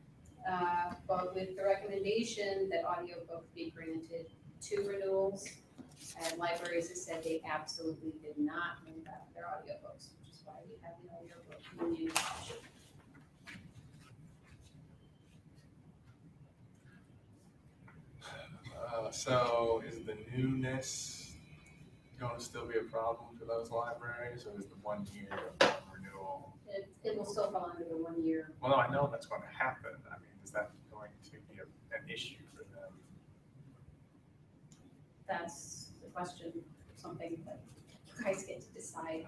but with the recommendation that audiobook be granted 2 renewals. And libraries have said they absolutely did not move out their audiobooks, which is why we have the audiobook renew option. So is the newness going to still be a problem for those libraries, or is the 1 year renewal? It will still fall under the 1 year. Well, no, I know that's going to happen. I mean, is that going to be an issue for them? That's the question, something that you guys get to decide.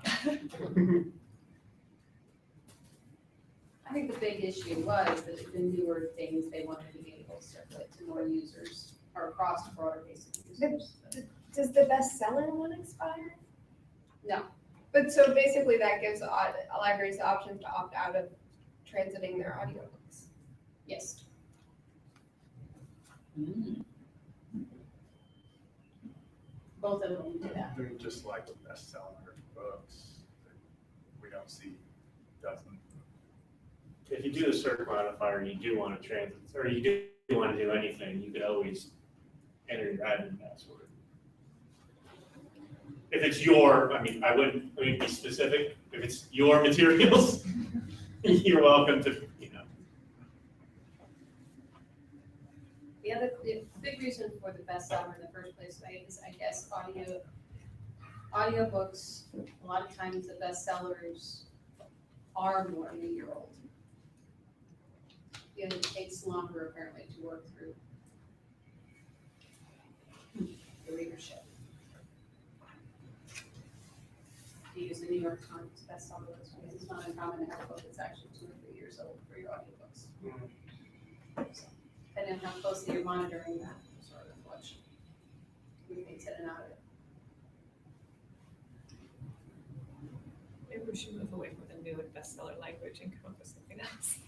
I think the big issue was that the newer things, they wanted to be able to circulate to more users or across a broader base of users. Does the bestseller one expire? No. But so basically that gives libraries the option to opt out of transiting their audiobooks. Yes. Both of them do that. They're just like the bestseller books that we don't see doesn't. If you do the circ modifier, you do want to transit, or you do want to do anything, you could always enter your admin password. If it's your, I mean, I wouldn't be specific, if it's your materials, You're welcome to, The big reason for the bestseller in the first place is, I guess, audiobooks. A lot of times the bestsellers are more than a year old. And it takes longer apparently to work through the readership. You use the New York Times bestseller list, because it's not uncommon to have a book that's actually 2 or 3 years old for your audiobooks. So, depending on how closely you're monitoring that sort of watch. New things in and out of it. Maybe we should move away from the new and bestseller language and come up with something else.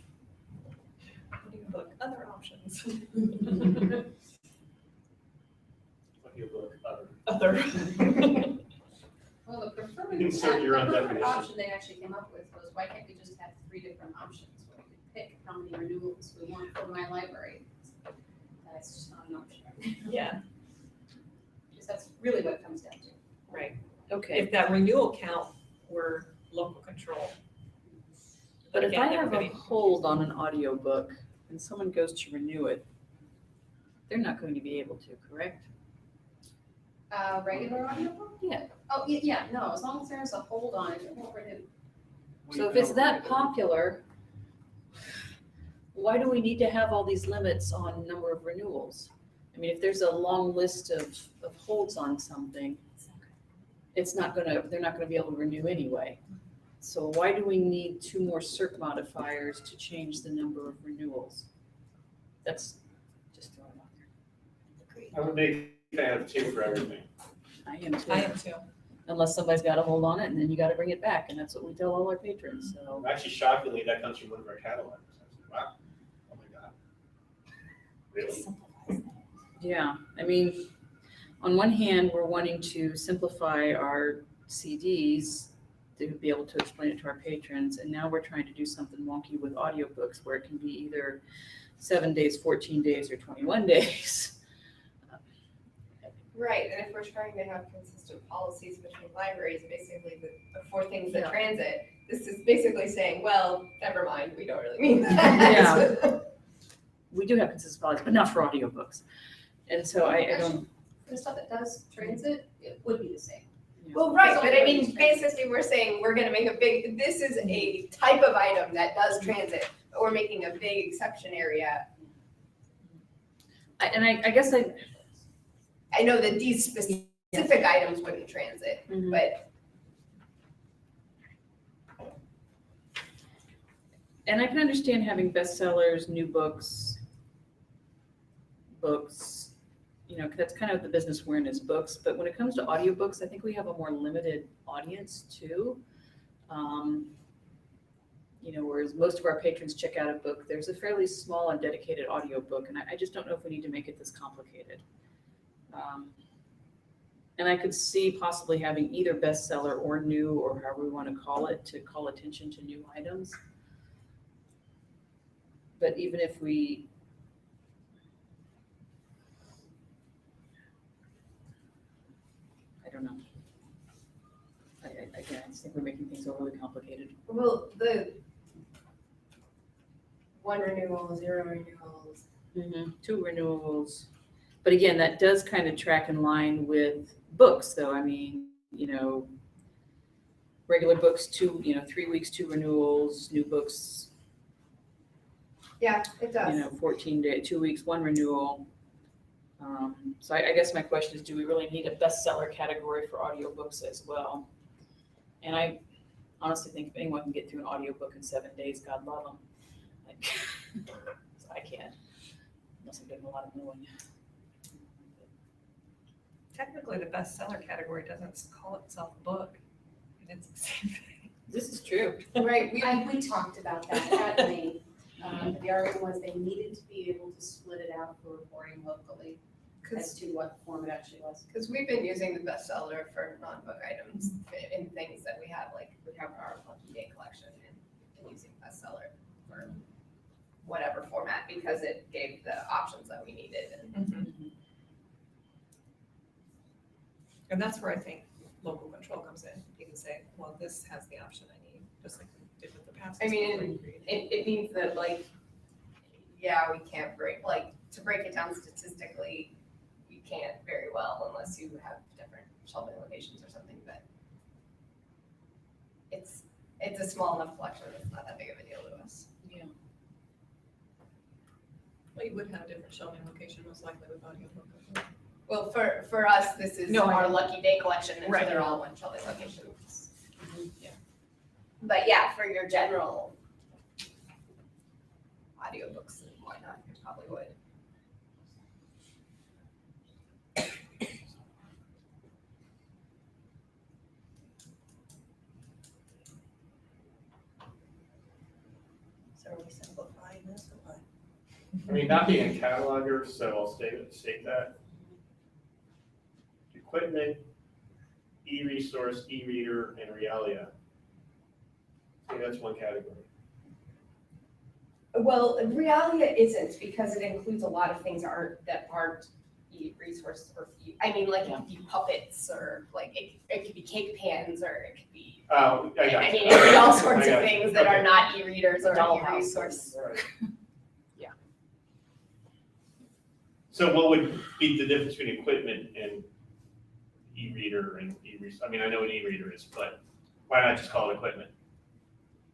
Audiobook, other options. audiobook, Other. Well, the preferred, Insert your own the preferred definition. option they actually came up with was, why can't we just have 3 different options where we could pick how many renewals we want for my library? That's just not an option. Yeah, Because that's really what it comes down to. right. Okay, If that renewal count were local control. but if again, I have a everybody- hold on an audiobook and someone goes to renew it, they're not going to be able to, correct? Regular audiobook? Yeah. Oh, yeah, no, as long as there's a hold on it, it won't renew. So if it's that popular, why do we need to have all these limits on number of renewals? I mean, if there's a long list of holds on something, they're not gonna be able to renew anyway. So why do we need 2 more cert modifiers to change the number of renewals? That's just throwing it out there. I'm a big fan of 2 for everything. I am too. I am too. Unless somebody's got a hold on it, and then you gotta bring it back, and that's what we tell all our patrons, so. Actually, shockingly, that comes from one of our catalogs. I was like, wow, oh my God. Really? Yeah, I mean, on one hand, we're wanting to simplify our CDs to be able to explain it to our patrons, and now we're trying to do something wonky with audiobooks where it can be either 7 days, 14 days, or 21 days. Right, and if we're trying to have consistent policies between libraries, basically for things that Yeah. transit, this is basically saying, well, never mind, we don't really mean that. Yeah. We do have consistent policies, but not for audiobooks. And so I don't, For the stuff that does transit, it would be the same. Well, right, but I mean, basically, we're saying we're gonna make this is a type of item that does transit, but we're making a big exception area. I guess I know that these specific items wouldn't transit, but and I can understand having bestsellers, new books, you know, 'cause that's kind of the business we're in is books. But when it comes to audiobooks, I think we have a more limited audience too. You know, whereas most of our patrons check out a book, there's a fairly small and dedicated audiobook, and I just don't know if we need to make it this complicated. And I could see possibly having either bestseller or new, or however we want to call it, to call attention to new items. But even if we, I don't know. Again, I just think we're making things overly complicated. well, the 1 renewal, 0 renewals. 2 renewals. But again, that does kind of track in line with books, though. I mean, you know, regular books, 3 weeks, 2 renewals, new books, Yeah, it does. 14 day, 2 weeks, 1 renewal. So I guess my question is, do we really need a bestseller category for audiobooks as well? And I honestly think if anyone can get through an audiobook in 7 days, God love them. Like, so I can't, unless I'm doing a lot of knowing. Technically, the bestseller category doesn't call itself book, and it's the same thing. This is true. Right, We talked about that at length. The argument was they needed to be able to split it out for reporting locally as to what form it actually was. because we've been using the bestseller for non-book items in things that we have, like we have our Lucky Day collection and we've been using bestseller for whatever format because it gave the options that we needed. And that's where I think local control comes in. You can say, well, this has the option I need, just like did with the past. I mean, it means that like, yeah, we can't to break it down statistically, you can't very well unless you have different shelving locations or something, but it's a small enough collection, it's not that big of a deal to us. Yeah. Well, you would have a different shelving location most likely with audiobook. Well, for us, this is No, I our know. lucky day collection, and so Right. they're all one shelving location. Yeah. But yeah, for your general audiobooks and whatnot, you probably would. So are we simplifying this or what? I mean, not being a cataloger, so I'll state that. Equipment, e-resource, e-reader, and Realia. I think that's one category. Well, Realia isn't, because it includes a lot of things that aren't e-resource or I mean, like it could be puppets or like it could be cake pans or it could be. Oh, I got I you. mean, it could be all I sorts got of you. things that Okay. are not e-readers or Dollhouse. e-resource. Right. Yeah. So what would be the difference between equipment and e-reader and I mean, I know what an e-reader is, but why not just call it equipment?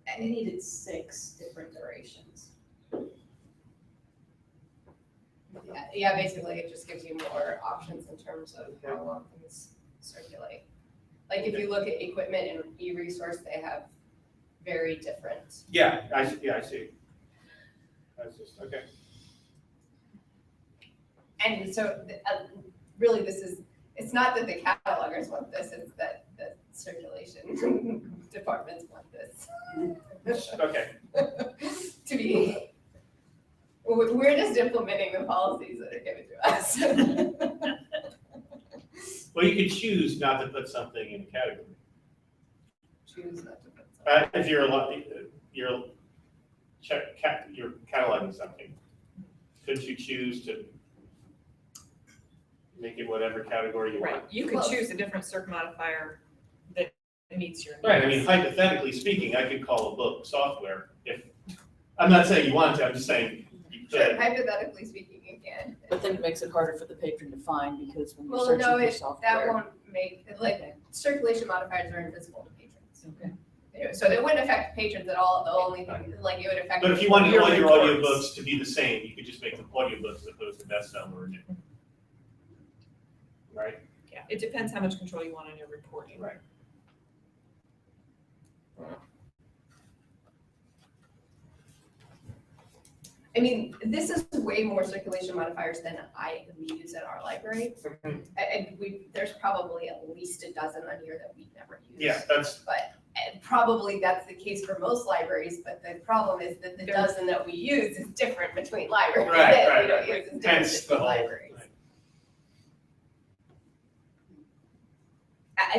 And it needed 6 different durations. Yeah, basically it just gives you more options in terms of how long things circulate. Like if you look at equipment and e-resource, they have very different. Yeah, I see. That's just, okay. And so really it's not that the catalogers want this, it's that the circulation departments want this. Okay. To be, we're just implementing the policies that are given to us. Well, you could choose not to put something in a category. Choose not to put something. If you're you're cataloging something, couldn't you choose to make it whatever category you want? Right, you could Well- choose a different circ modifier that meets your needs. Right, I mean, hypothetically speaking, I could call a book software if, I'm not saying you want to, I'm just saying you Sure, could. hypothetically speaking, you can. But then it makes it harder for the patron to find because when you're Well, searching no, for that software. won't make, like, circulation modifiers are invisible to patrons. Okay. So it wouldn't affect patrons at all, the only thing, like, it would affect. But if you wanted all your reports. audiobooks to be the same, you could just make them audiobooks as opposed to bestseller or new. Right? Yeah, it depends how much control you want on your reporting. Right. I mean, this is way more circulation modifiers than we use at our library. And there's probably at least a dozen on here that we've never used. Yeah, that's, And probably that's the case for most libraries, but the problem is that the dozen that we use is different between libraries. Right, That right, we don't right. use is different Hence the between whole- libraries.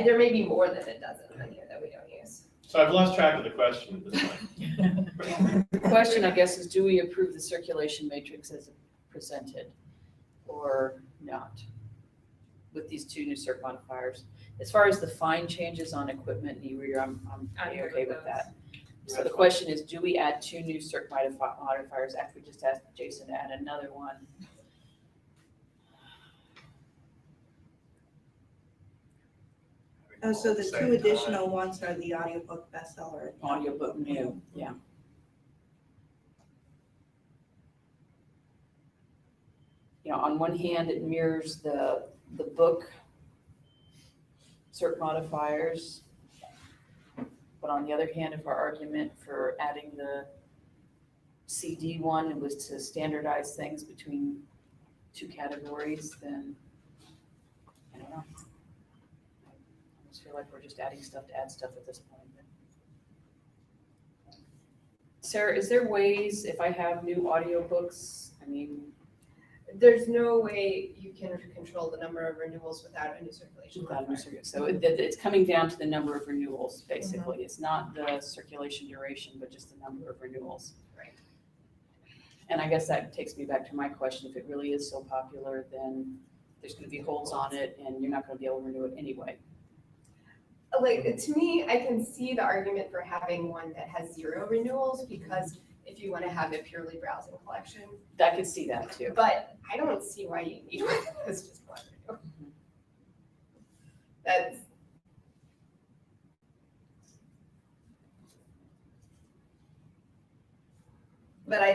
There may be more than a dozen on here that we don't use. so I've lost track of the question at this point. The question, I guess, is do we approve the circulation matrix as presented or not? With these 2 new circ modifiers. As far as the fine changes on equipment and e-reader, I'm I'm okay good with with that. So That's the fine. question is, do we add 2 new circ modifiers after we just asked Jason to add another one? Oh, so the Same 2 time. additional ones are the audiobook bestseller. Audiobook new, yeah. You know, on one hand, it mirrors the book circ modifiers. But on the other hand, if our argument for adding the CD one was to standardize things between 2 categories, then I don't know. I almost feel like we're just adding stuff to add stuff at this point. Sarah, is there ways, if I have new audiobooks, I mean, There's no way you can control the number of renewals without a new circulation modifier. so it's coming down to the number of renewals, basically. It's not the circulation duration, but just the number of renewals. Right. And I guess that takes me back to my question. If it really is so popular, then there's gonna be holes on it and you're not gonna be able to renew it anyway. like, to me, I can see the argument for having one that has 0 renewals, because if you wanna have a purely browsing collection, I could see that too. but I don't see why you need one that's just one renewal. That's. But I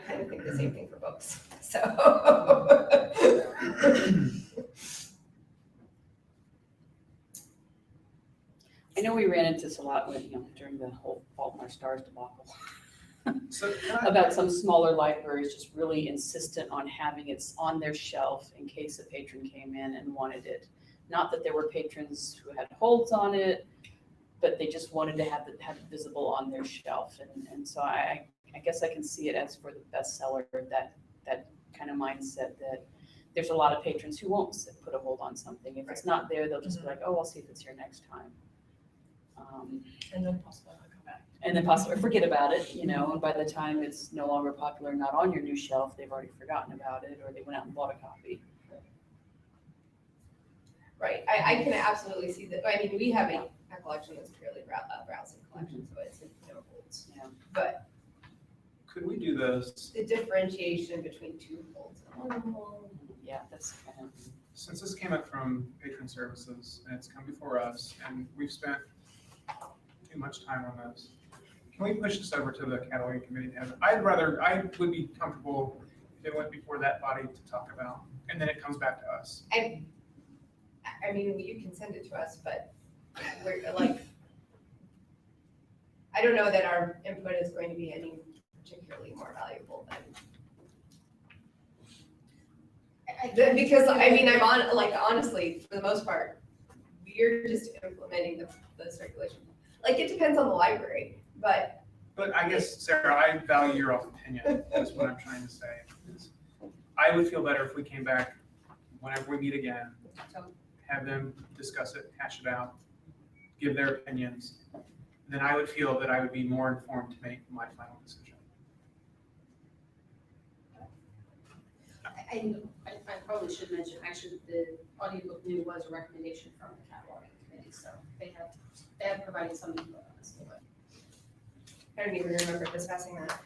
kind of think the same thing for books, so. I know we ran into this a lot when, during the whole Fault in Our Stars debacle. So can I- About some smaller libraries just really insistent on having it on their shelf in case a patron came in and wanted it. Not that there were patrons who had holds on it, but they just wanted to have it visible on their shelf. And so I guess I can see it as for the bestseller, that kind of mindset that there's a lot of patrons who won't put a hold on something. If it's not there, they'll just be like, oh, I'll see if it's here next time. And then possibly I'll come back. And then possibly forget about it, and by the time it's no longer popular, not on your new shelf, they've already forgotten about it, or they went out and bought a copy. Right, I can absolutely see that. I mean, we have a collection that's purely browsing collection, so it's no holds. Yeah. But Could we do this, the differentiation between 2 holds and 1 hold. Yeah, that's kind of. since this came up from patron services and it's come before us and we've spent too much time on this, can we push this over to the cataloging committee? I would be comfortable if it went before that body to talk about, and then it comes back to us. I mean, you can send it to us, but we're like, I don't know that our input is going to be any particularly more valuable than. Because, I mean, honestly, for the most part, we're just implementing the circulation. Like, it depends on the library, but. But I guess, Sarah, I value your opinion, is what I'm trying to say. I would feel better if we came back whenever we meet again, have them discuss it, hash it out, give their opinions. Then I would feel that I would be more informed to make my final decision. I probably should mention, actually, the audiobook new was a recommendation from the cataloging committee, so they have provided some input on this. I don't even remember discussing that.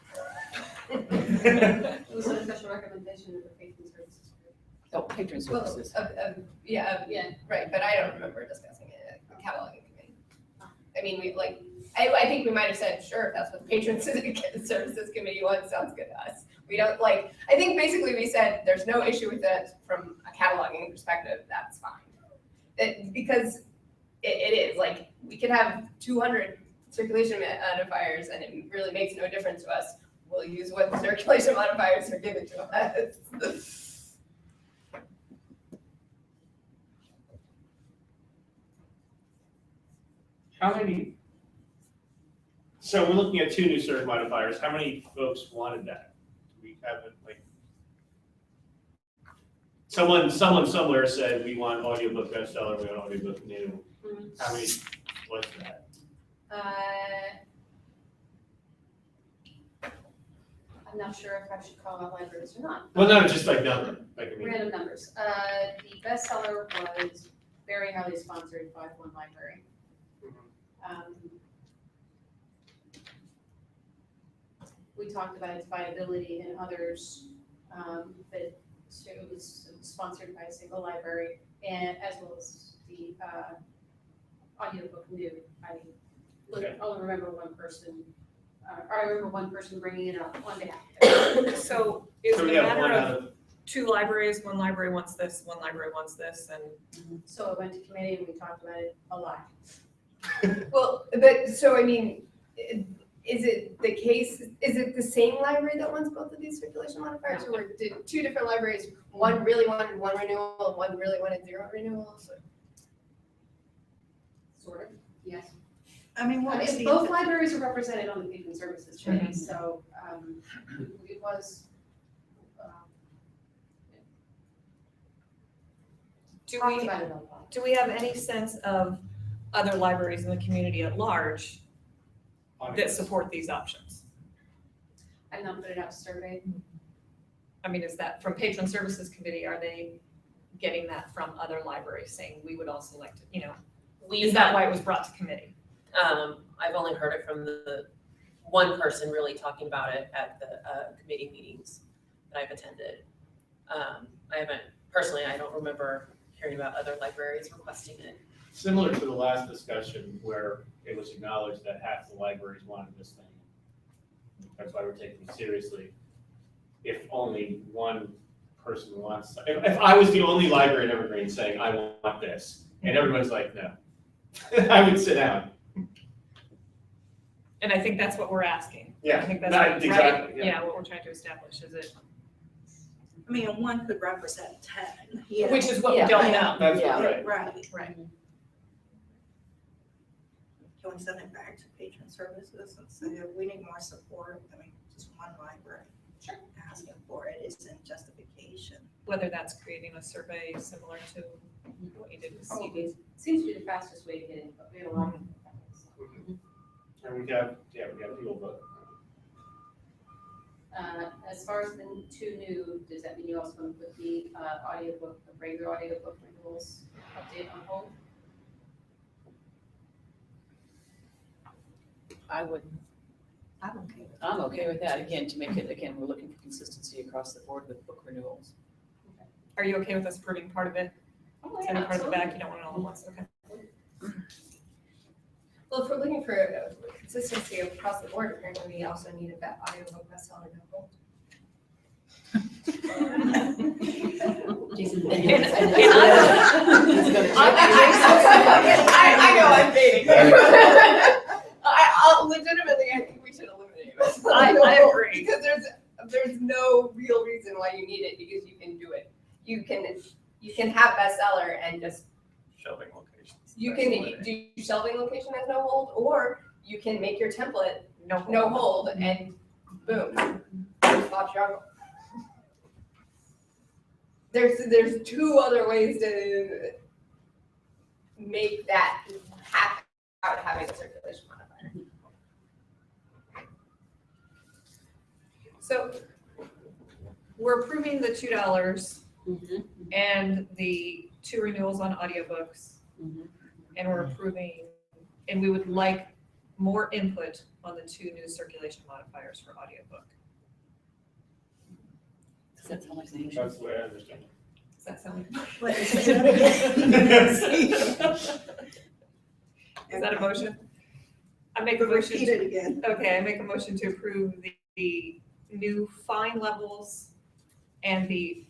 It was an official recommendation of the patron services. Oh, patron Well, services. yeah, right, but I don't remember discussing it at the cataloging committee. I mean, I think we might have said, sure, if that's what the patron services committee wants, sounds good to us. We don't I think basically we said, there's no issue with it from a cataloging perspective, that's fine. Because it is, we could have 200 circulation modifiers and it really makes no difference to us. We'll use what the circulation modifiers are given to us. How many? So we're looking at 2 new circ modifiers. How many folks wanted that? Do we have it someone somewhere said we want audiobook bestseller, we want audiobook new. Mhm. How many was that? I'm not sure if I should call out libraries or not. Well, no, just number. Random numbers. The bestseller was very highly sponsored by one library. We talked about its viability and others, but so it was sponsored by a single library, and as well as the audiobook new. I only remember one person, or I remember one person bringing it up on behalf. So is So it we a have one matter out of of, 2 libraries, one library wants this, one library wants this, and So it went to committee and we talked about it a lot. Well, but, so I mean, is it the same library that wants both of these circulation modifiers? Or did 2 different libraries, one really wanted 1 renewal and one really wanted 0 renewals? Sort of, yes. I mean, what was the? Both libraries are represented on the patron services committee, so it was. do Talked we, about it a lot. do we have any sense of other libraries in the community at large that support these options? I've not put it out to survey. I mean, is that from patron services committee, are they getting that from other libraries saying we would also like to, Is that why it was brought to committee? I've only heard it from the one person really talking about it at the committee meetings that I've attended. I don't remember hearing about other libraries requesting it. Similar to the last discussion where it was acknowledged that half the libraries wanted this thing. That's why we're taking it seriously. If only one person wants, if I was the only library in Evergreen saying, I want this, and everyone's like, no, I would sit down. And I think that's what we're asking. Yeah, I think that's not right. exactly, yeah. Yeah, what we're trying to establish, is it, I mean, one could represent 10, you know. which is what we Yeah. don't know. That's Yeah. right. Right. Right. Can we send it back to patron services and say we need more support? I mean, just one library. Sure. Asking for it isn't justification. Whether that's creating a survey similar to what you did with CDs. Seems to be the fastest way to get input. We have a lot of. And we got people vote. As far as the two new, does that mean you also want to put the audiobook, the regular audiobook renewals update on hold? I wouldn't. I'm okay with I'm okay with that. Again, to make it, again, we're looking for consistency across the board with book renewals. Are you okay with us approving part of it? Oh, Sending part of the back, you don't want it all at once, okay? Well, if we're looking for consistency across the board, apparently we also need a audiobook bestseller to hold. Jason. I know I'm baiting. I'll legitimately, I think we should eliminate it. I agree. Because there's no real reason why you need it, because you can do it. You can have bestseller and just, Shelving locations. you can do shelving location as no hold, or you can make your template no hold and boom, stop struggle. There's two other ways to make that happen without having a circulation modifier. So we're approving the $2 and the 2 renewals on audiobooks. And we're approving, and we would like more input on the 2 new circulation modifiers for audiobook. Does that sound like an motion? That's the way I understand it. Does that sound? What is it? Is that a motion? I make a motion. Repeat it again. Okay, I make a motion to approve the new fine levels and the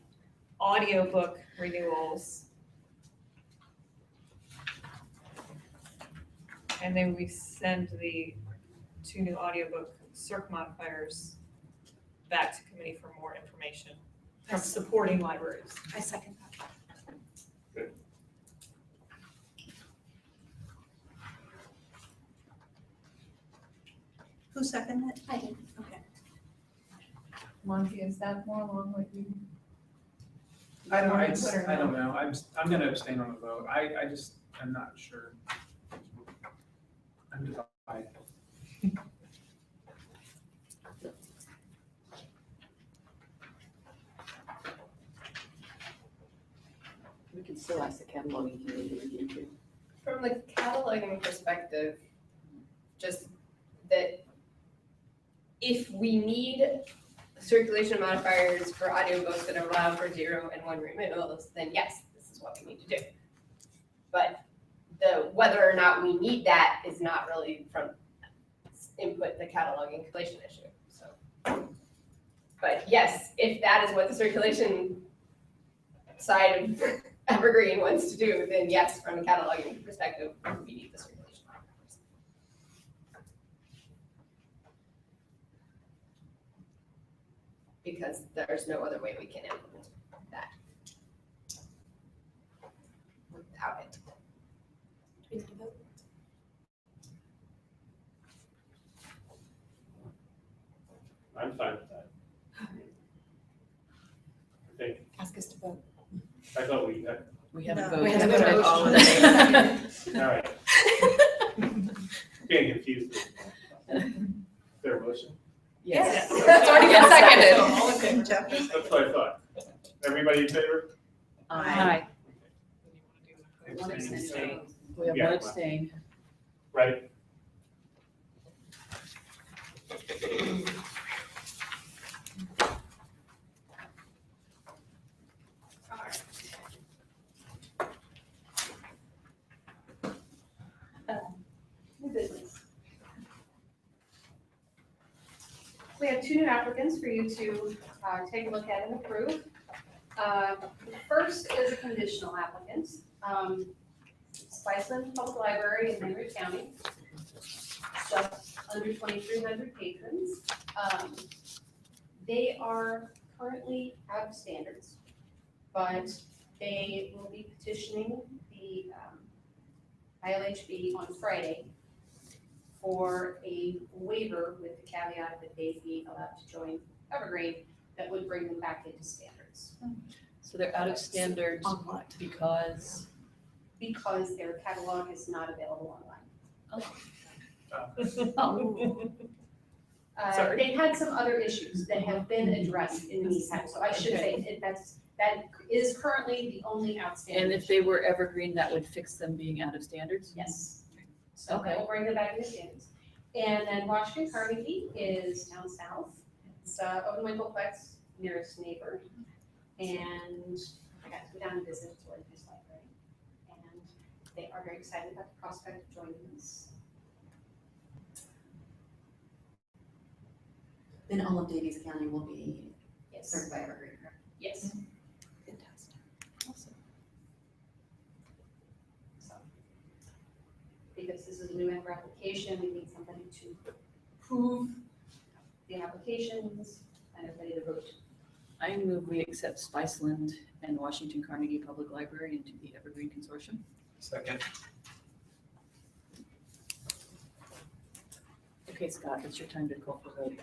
audiobook renewals. And then we send the 2 new audiobook circ modifiers back to committee for more information from supporting libraries. I second that. Who seconded it? I did. Okay. Monty, is that more along what you? I don't, Or it's, put her I don't no? know, I'm gonna abstain on the vote, I just, I'm not sure. I'm divided. We can still ask the cataloging committee to review too. From the cataloging perspective, just that if we need circulation modifiers for audiobooks that allow for 0 and 1 renewals, then yes, this is what we need to do. But whether or not we need that is not really from input the cataloging completion issue, so. But yes, if that is what the circulation side of Evergreen wants to do, then yes, from a cataloging perspective, we need the circulation modifiers. Because there's no other way we can implement that without it. I'm fine with that. I think, Ask us to vote. I thought we, We haven't No. voted. We haven't Voted voted. all of it. all right. Getting confused. Is there a motion? Yes. It's already been seconded. So all in favor? Jeff? That's what I thought. Everybody in favor? Aye. One abstention. We have Yeah, one well. abstain. Right? New business. We have 2 new applicants for you to take a look at and approve. The first is a conditional applicant, Spiceland Public Library in Henry County. Just under 2,300 patrons. They are currently out of standards, but they will be petitioning the ILHB on Friday for a waiver with the caveat that they be allowed to join Evergreen that would bring them back into standards. So they're out of standards On what? because, Their catalog is not available online. Sorry. They had some other issues that have been addressed in the meantime, so I should say that is currently the only outstanding. and if they were Evergreen, that would fix them being out of standards? Yes. So Okay. that will bring them back into standards. And then Washington Carnegie is down south. It's Owen Winkleplex, nearest neighbor. And I got to go down and visit to learn his library. And they are very excited about the prospect of joining us. Then all of Davies County will be Yes. served by Evergreen, correct? Yes. Fantastic. Awesome. So, because this is a new member application, we need somebody to approve the applications and everybody to vote. I move we accept Spiceland and Washington Carnegie Public Library into the Evergreen Consortium. Second. Okay, Scott, it's your time to call for vote.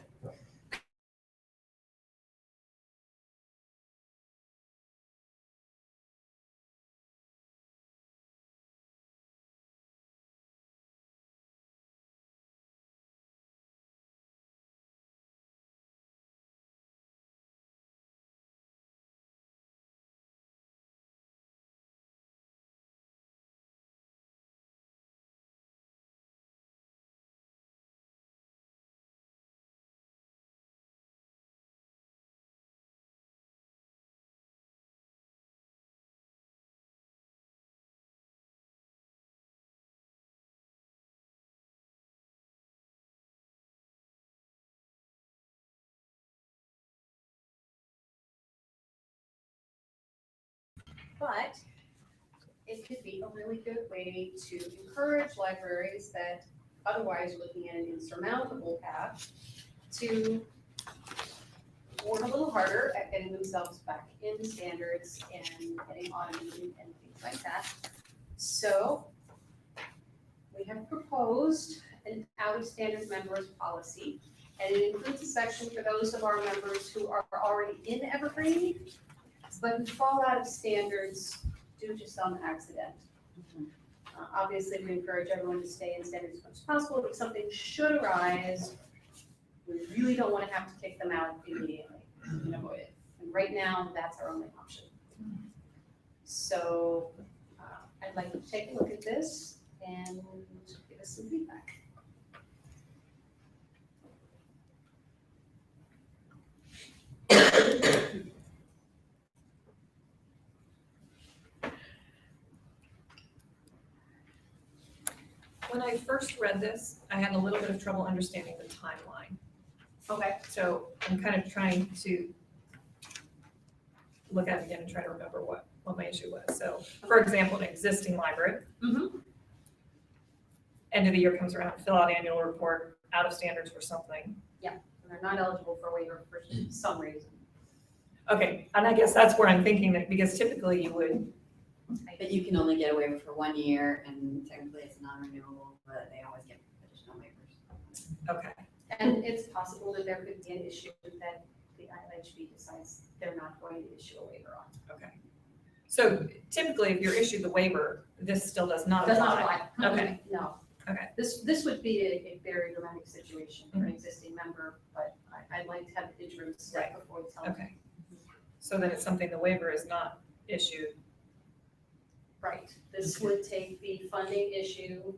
But it could be a really good way to encourage libraries that otherwise are looking at an insurmountable path to work a little harder at getting themselves back in standards and getting audited and things like that. So we have proposed an out of standard members policy, and it includes a section for those of our members who are already in Evergreen, but who fall out of standards due to some accident. Obviously, we encourage everyone to stay in standards as much as possible, but if something should arise, we really don't want to have to kick them out immediately. You know, and right now, that's our only option. So I'd like you to take a look at this and give us some feedback. When I first read this, I had a little bit of trouble understanding the timeline. Okay. So I'm kind of trying to look at it again and try to remember what my issue was. So, for example, an existing library. End of the year comes around, fill out annual report, out of standards for something. And they're not eligible for waiver for some reason. Okay, and I guess that's where I'm thinking that, because typically you would, But you can only get a waiver for 1 year, and technically it's non-renewable, but they always get additional waivers. okay, And it's possible that there could be an issue that the ILHB decides they're not going to issue a waiver on. okay. So typically, if you're issued the waiver, this still does not Does apply. not apply. Okay. No. Okay. This would be a very dramatic situation for an existing member, but I'd like to have the interim step before we tell them. Okay. So then it's something the waiver is not issued. Right, this would take the funding issue,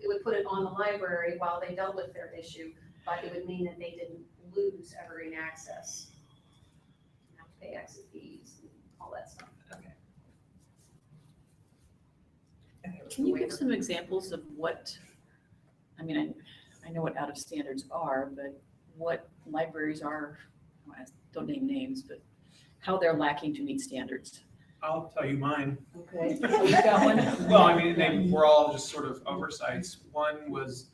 it would put it on the library while they dealt with their issue, but it would mean that they didn't lose Evergreen access. Have to pay exit fees and all that stuff. Okay. Can you give some examples of what, I mean, I know what out of standards are, but what libraries are, I don't name names, but how they're lacking to meet standards? I'll tell you mine. Okay, so you got one? Well, I mean, they were all just sort of oversights. One was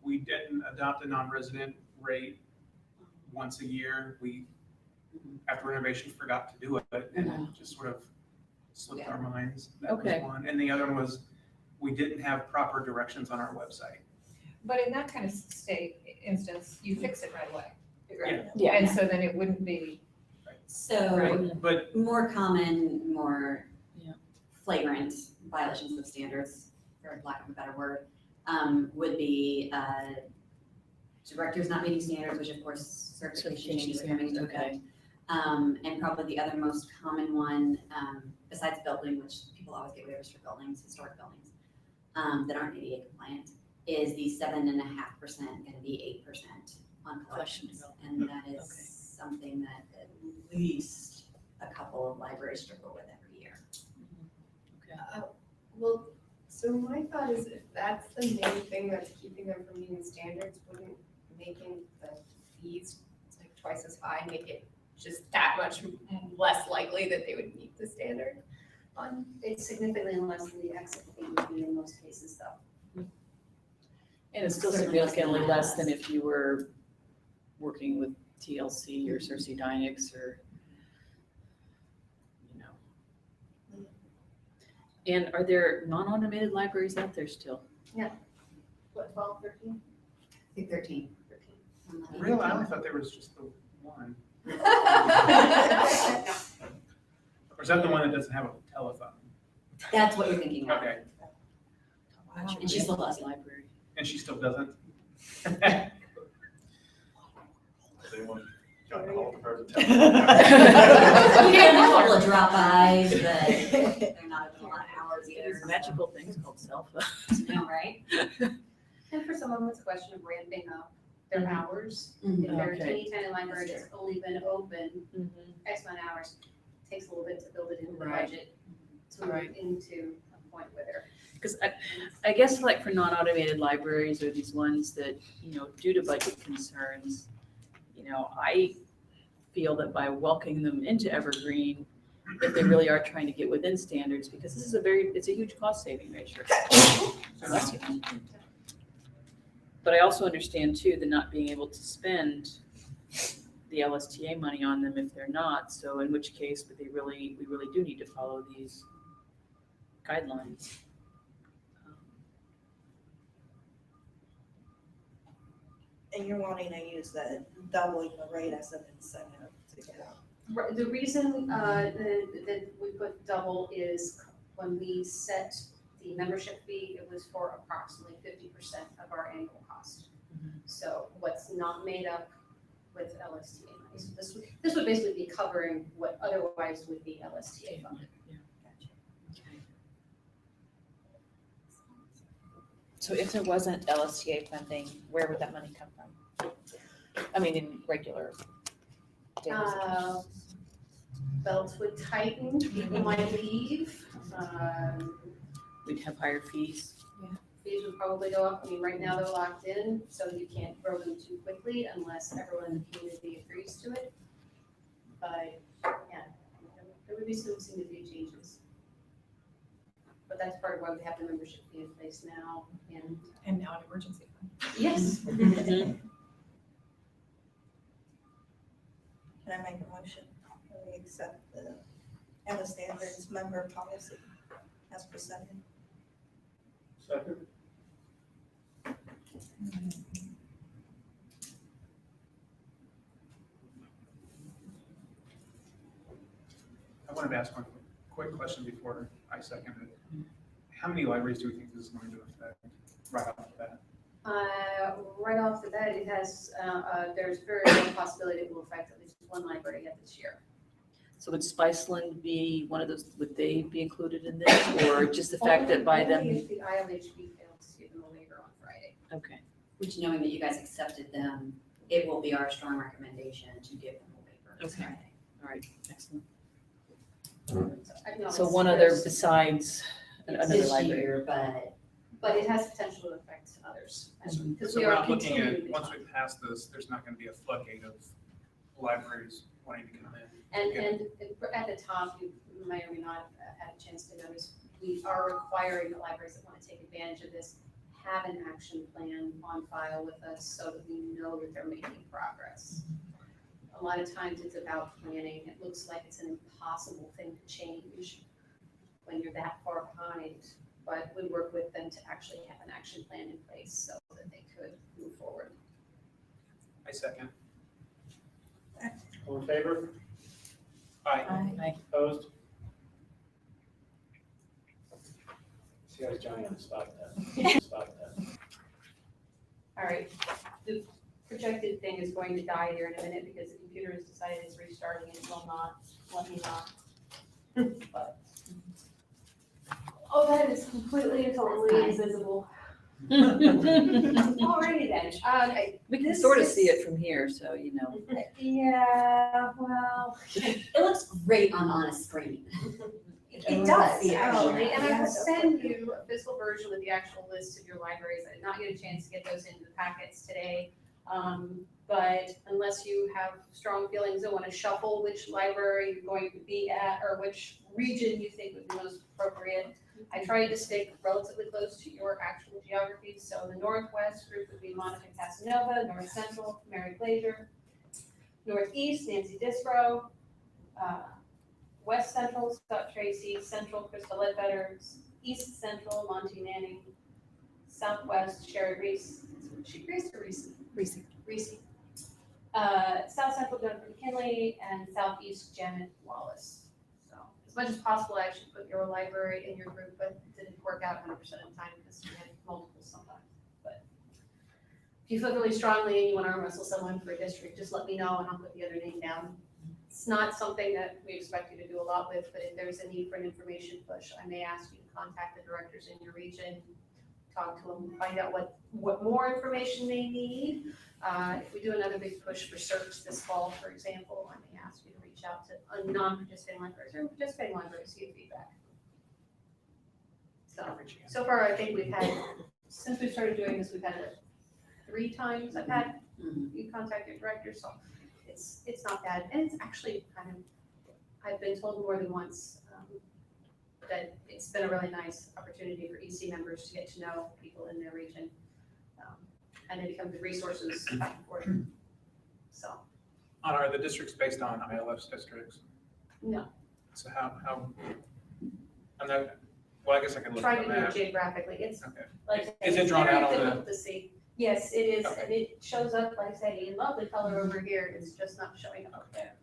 we didn't adopt a non-resident rate once a year. We, after renovation, forgot to do it, and it just sort of slipped our minds. That was Okay. one. And the other one was we didn't have proper directions on our website. But in that kind of instance, you fix it right away. Yeah. And so then it wouldn't be. So Right. But more common, more Yeah. flagrant violations of standards, for lack of a better word, would be directors not meeting standards, which of course certification changes are coming into effect. And probably the other most common one, besides building, which people always get waivers for buildings, historic buildings, that aren't ADA compliant, is the 7.5% going to be 8% on collections. And that is something that at least a couple of libraries struggle with every year. Well, so my thought is if that's the main thing that's keeping them from meeting standards, wouldn't making the fees like twice as high make it just that much less likely that they would meet the standard on? It's significantly less than the exit fee would be in most cases though. And it's still Certainly less than significantly that. less than if you were working with TLC or Cersei Dynex or, you know. And are there non-automated libraries out there still? What, 12, 13? I think 13. really, I only thought there was just the one. Or is that the one that doesn't have a telephone? That's what you're thinking of. Okay, And she still doesn't. Library. and she still doesn't? Has anyone gotten a hold of her to tell We her? had a couple of drop-bys, but they're not open a lot of hours There's either. magical things called cell phones. No, right? And for some of them, it's a question of ramping up their hours. Mhm. If they're a Okay. teeny tiny library That's that's only been open Mhm. X amount of hours, takes a little bit to build it into the Right. budget to move into a point where they're. Because I guess like for non-automated libraries or these ones that, you know, due to budget concerns, you know, I feel that by welcoming them into Evergreen, if they really are trying to get within standards, because this is it's a huge cost saving measure. Bless you. But I also understand too, the not being able to spend the LSTA money on them if they're not, so in which case, we really do need to follow these guidelines. And you're wanting to use that doubling the rate as an incentive to get out. Right, the reason that we put double is when we set the membership fee, it was for approximately 50% of our annual cost. So what's not made up with LSTA money, so this would basically be covering what otherwise would be LSTA funded. So if there wasn't LSTA funding, where would that money come from? I mean, in regular days. Belts would tighten, people might leave, We'd have higher fees. fees would probably go up. I mean, right now they're locked in, so you can't grow them too quickly unless everyone in the community agrees to it. But, yeah, there would be some significant changes. But that's part of why we have the membership fee in place now, And now an emergency fund. yes. Can I make a motion that we accept the Ella Standards member policy as presented? Second. I wanted to ask one quick question before I second it. How many libraries do we think this is going to affect right off the bat? Right off the bat, it has, there's very little possibility it will affect at least one library yet this year. So would Spiceland be one of those, would they be included in this, or just the fact that by Only them? if the ILHB failed to give them a waiver on Friday. Okay, Which, knowing that you guys accepted them, it will be our strong recommendation to give them a waiver this Okay. Friday. all right, excellent. No, So it's- one other there's- besides another This library. year, But it has potential to affect others, because So we we're are not looking continuing. at, to- once we pass this, there's not gonna be a floodgate of libraries wanting to come in. And at the top, you may or may not have had a chance to notice, we are requiring the libraries that want to take advantage of this have an action plan on file with us so that we know that they're making progress. A lot of times it's about planning. It looks like it's an impossible thing to change when you're that far behind, but we work with them to actually have an action plan in place so that they could move forward. I second. All in favor? Aye. Opposed? See, I was Johnny on the spot then. All right, the projected thing is going to die here in a minute because the computer has decided it's restarting and it will not let me not. But- Oh, that is completely and totally invisible. Alrighty then, We can This sort of is- see it from here, so you know. yeah, well, It looks great on a screen. it does, Yeah, actually, and I yeah. will send you a physical version with the actual list of your libraries. I did not get a chance to get those into the packets today. But unless you have strong feelings and want to shuffle which library you're going to be at or which region you think would be most appropriate, I tried to stick relatively close to your actual geography. So the Northwest group would be Monica Casanova, North Central, Mary Glazier, Northeast, Nancy Disbrow, West Central, Scott Tracy, Central, Crystal Ledbetter, East Central, Monty Manning, Southwest, Sherry Reese. Is she Reese or Reese? Reese. Reese. South Central, Jennifer McKinley, and Southeast, Janet Wallace. So as much as possible, I actually put your library in your group, but it didn't work out 100% of the time because we had multiple sometimes. But if you feel really strongly and you want to arm wrestle someone for a district, just let me know and I'll put the other name down. It's not something that we expect you to do a lot with, but if there's a need for an information push, I may ask you to contact the directors in your region, talk to them, find out what more information they need. If we do another big push for search this fall, for example, I may ask you to reach out to non-participating libraries or participating libraries to get feedback. So far, I think we've had, since we started doing this, we've had it 3 times I've had you contact your director, so it's not bad. And it's actually kind of, I've been told more than once that it's been a really nice opportunity for EC members to get to know people in their region. And they become the resources back and forth. So, Are the districts based on ILF's districts? no, So how, I'm not, well, I guess I can look trying at to the do it map. geographically, it's Okay. like. I said, Is it it's drawn very out on the- difficult to see. Yes, it is, Okay. and it shows up, like I said, in lovely color over here, it's just not showing up there.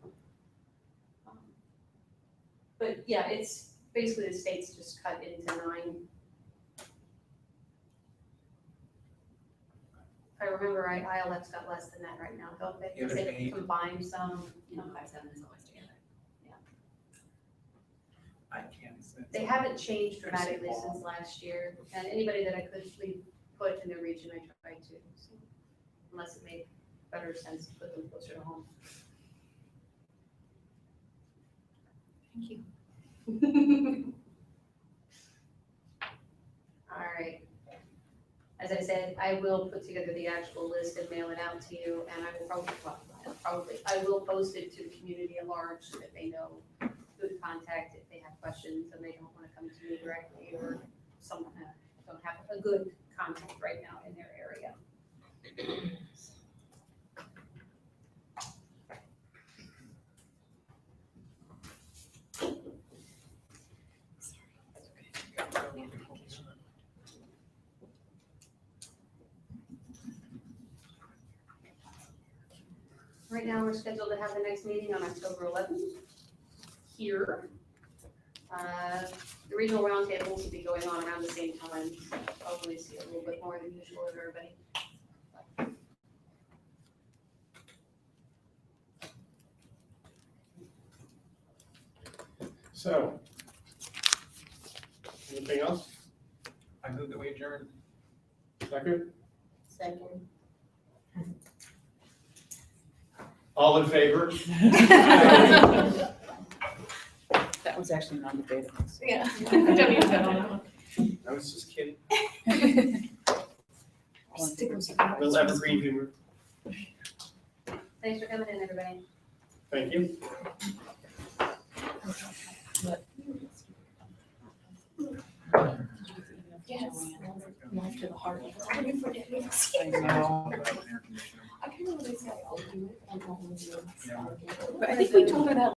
But yeah, it's basically the state's just cut into 9. If I remember right, ILF's got less than that right now, don't they? Yeah, Because there's they 8. combined some, 5-7 is always together. I can't say. they haven't changed dramatically since last year, and anybody that I could put in the region, I tried to, so, unless it made better sense to put them closer to home. Thank you. All right. As I said, I will put together the actual list and mail it out to you, and I will I will post it to the community at large so that they know who to contact if they have questions and they don't want to come to me directly or someone don't have a good contact right now in their area. Right now, we're scheduled to have the next meeting on October 11th here. The regional roundtables will be going on around the same time, so probably see a little bit more than usual of everybody. So, anything else? I move that we adjourn. Second? Second. All in favor? That was actually non-debatable. Yeah. Don't need to vote on that one. I was just kidding. Stick with Little Evergreen humor. Thanks for coming in, everybody. Thank you. Yes. Life to the heart. I know. I kind of want to say I'll do it, I don't want to do it. But I think we told her that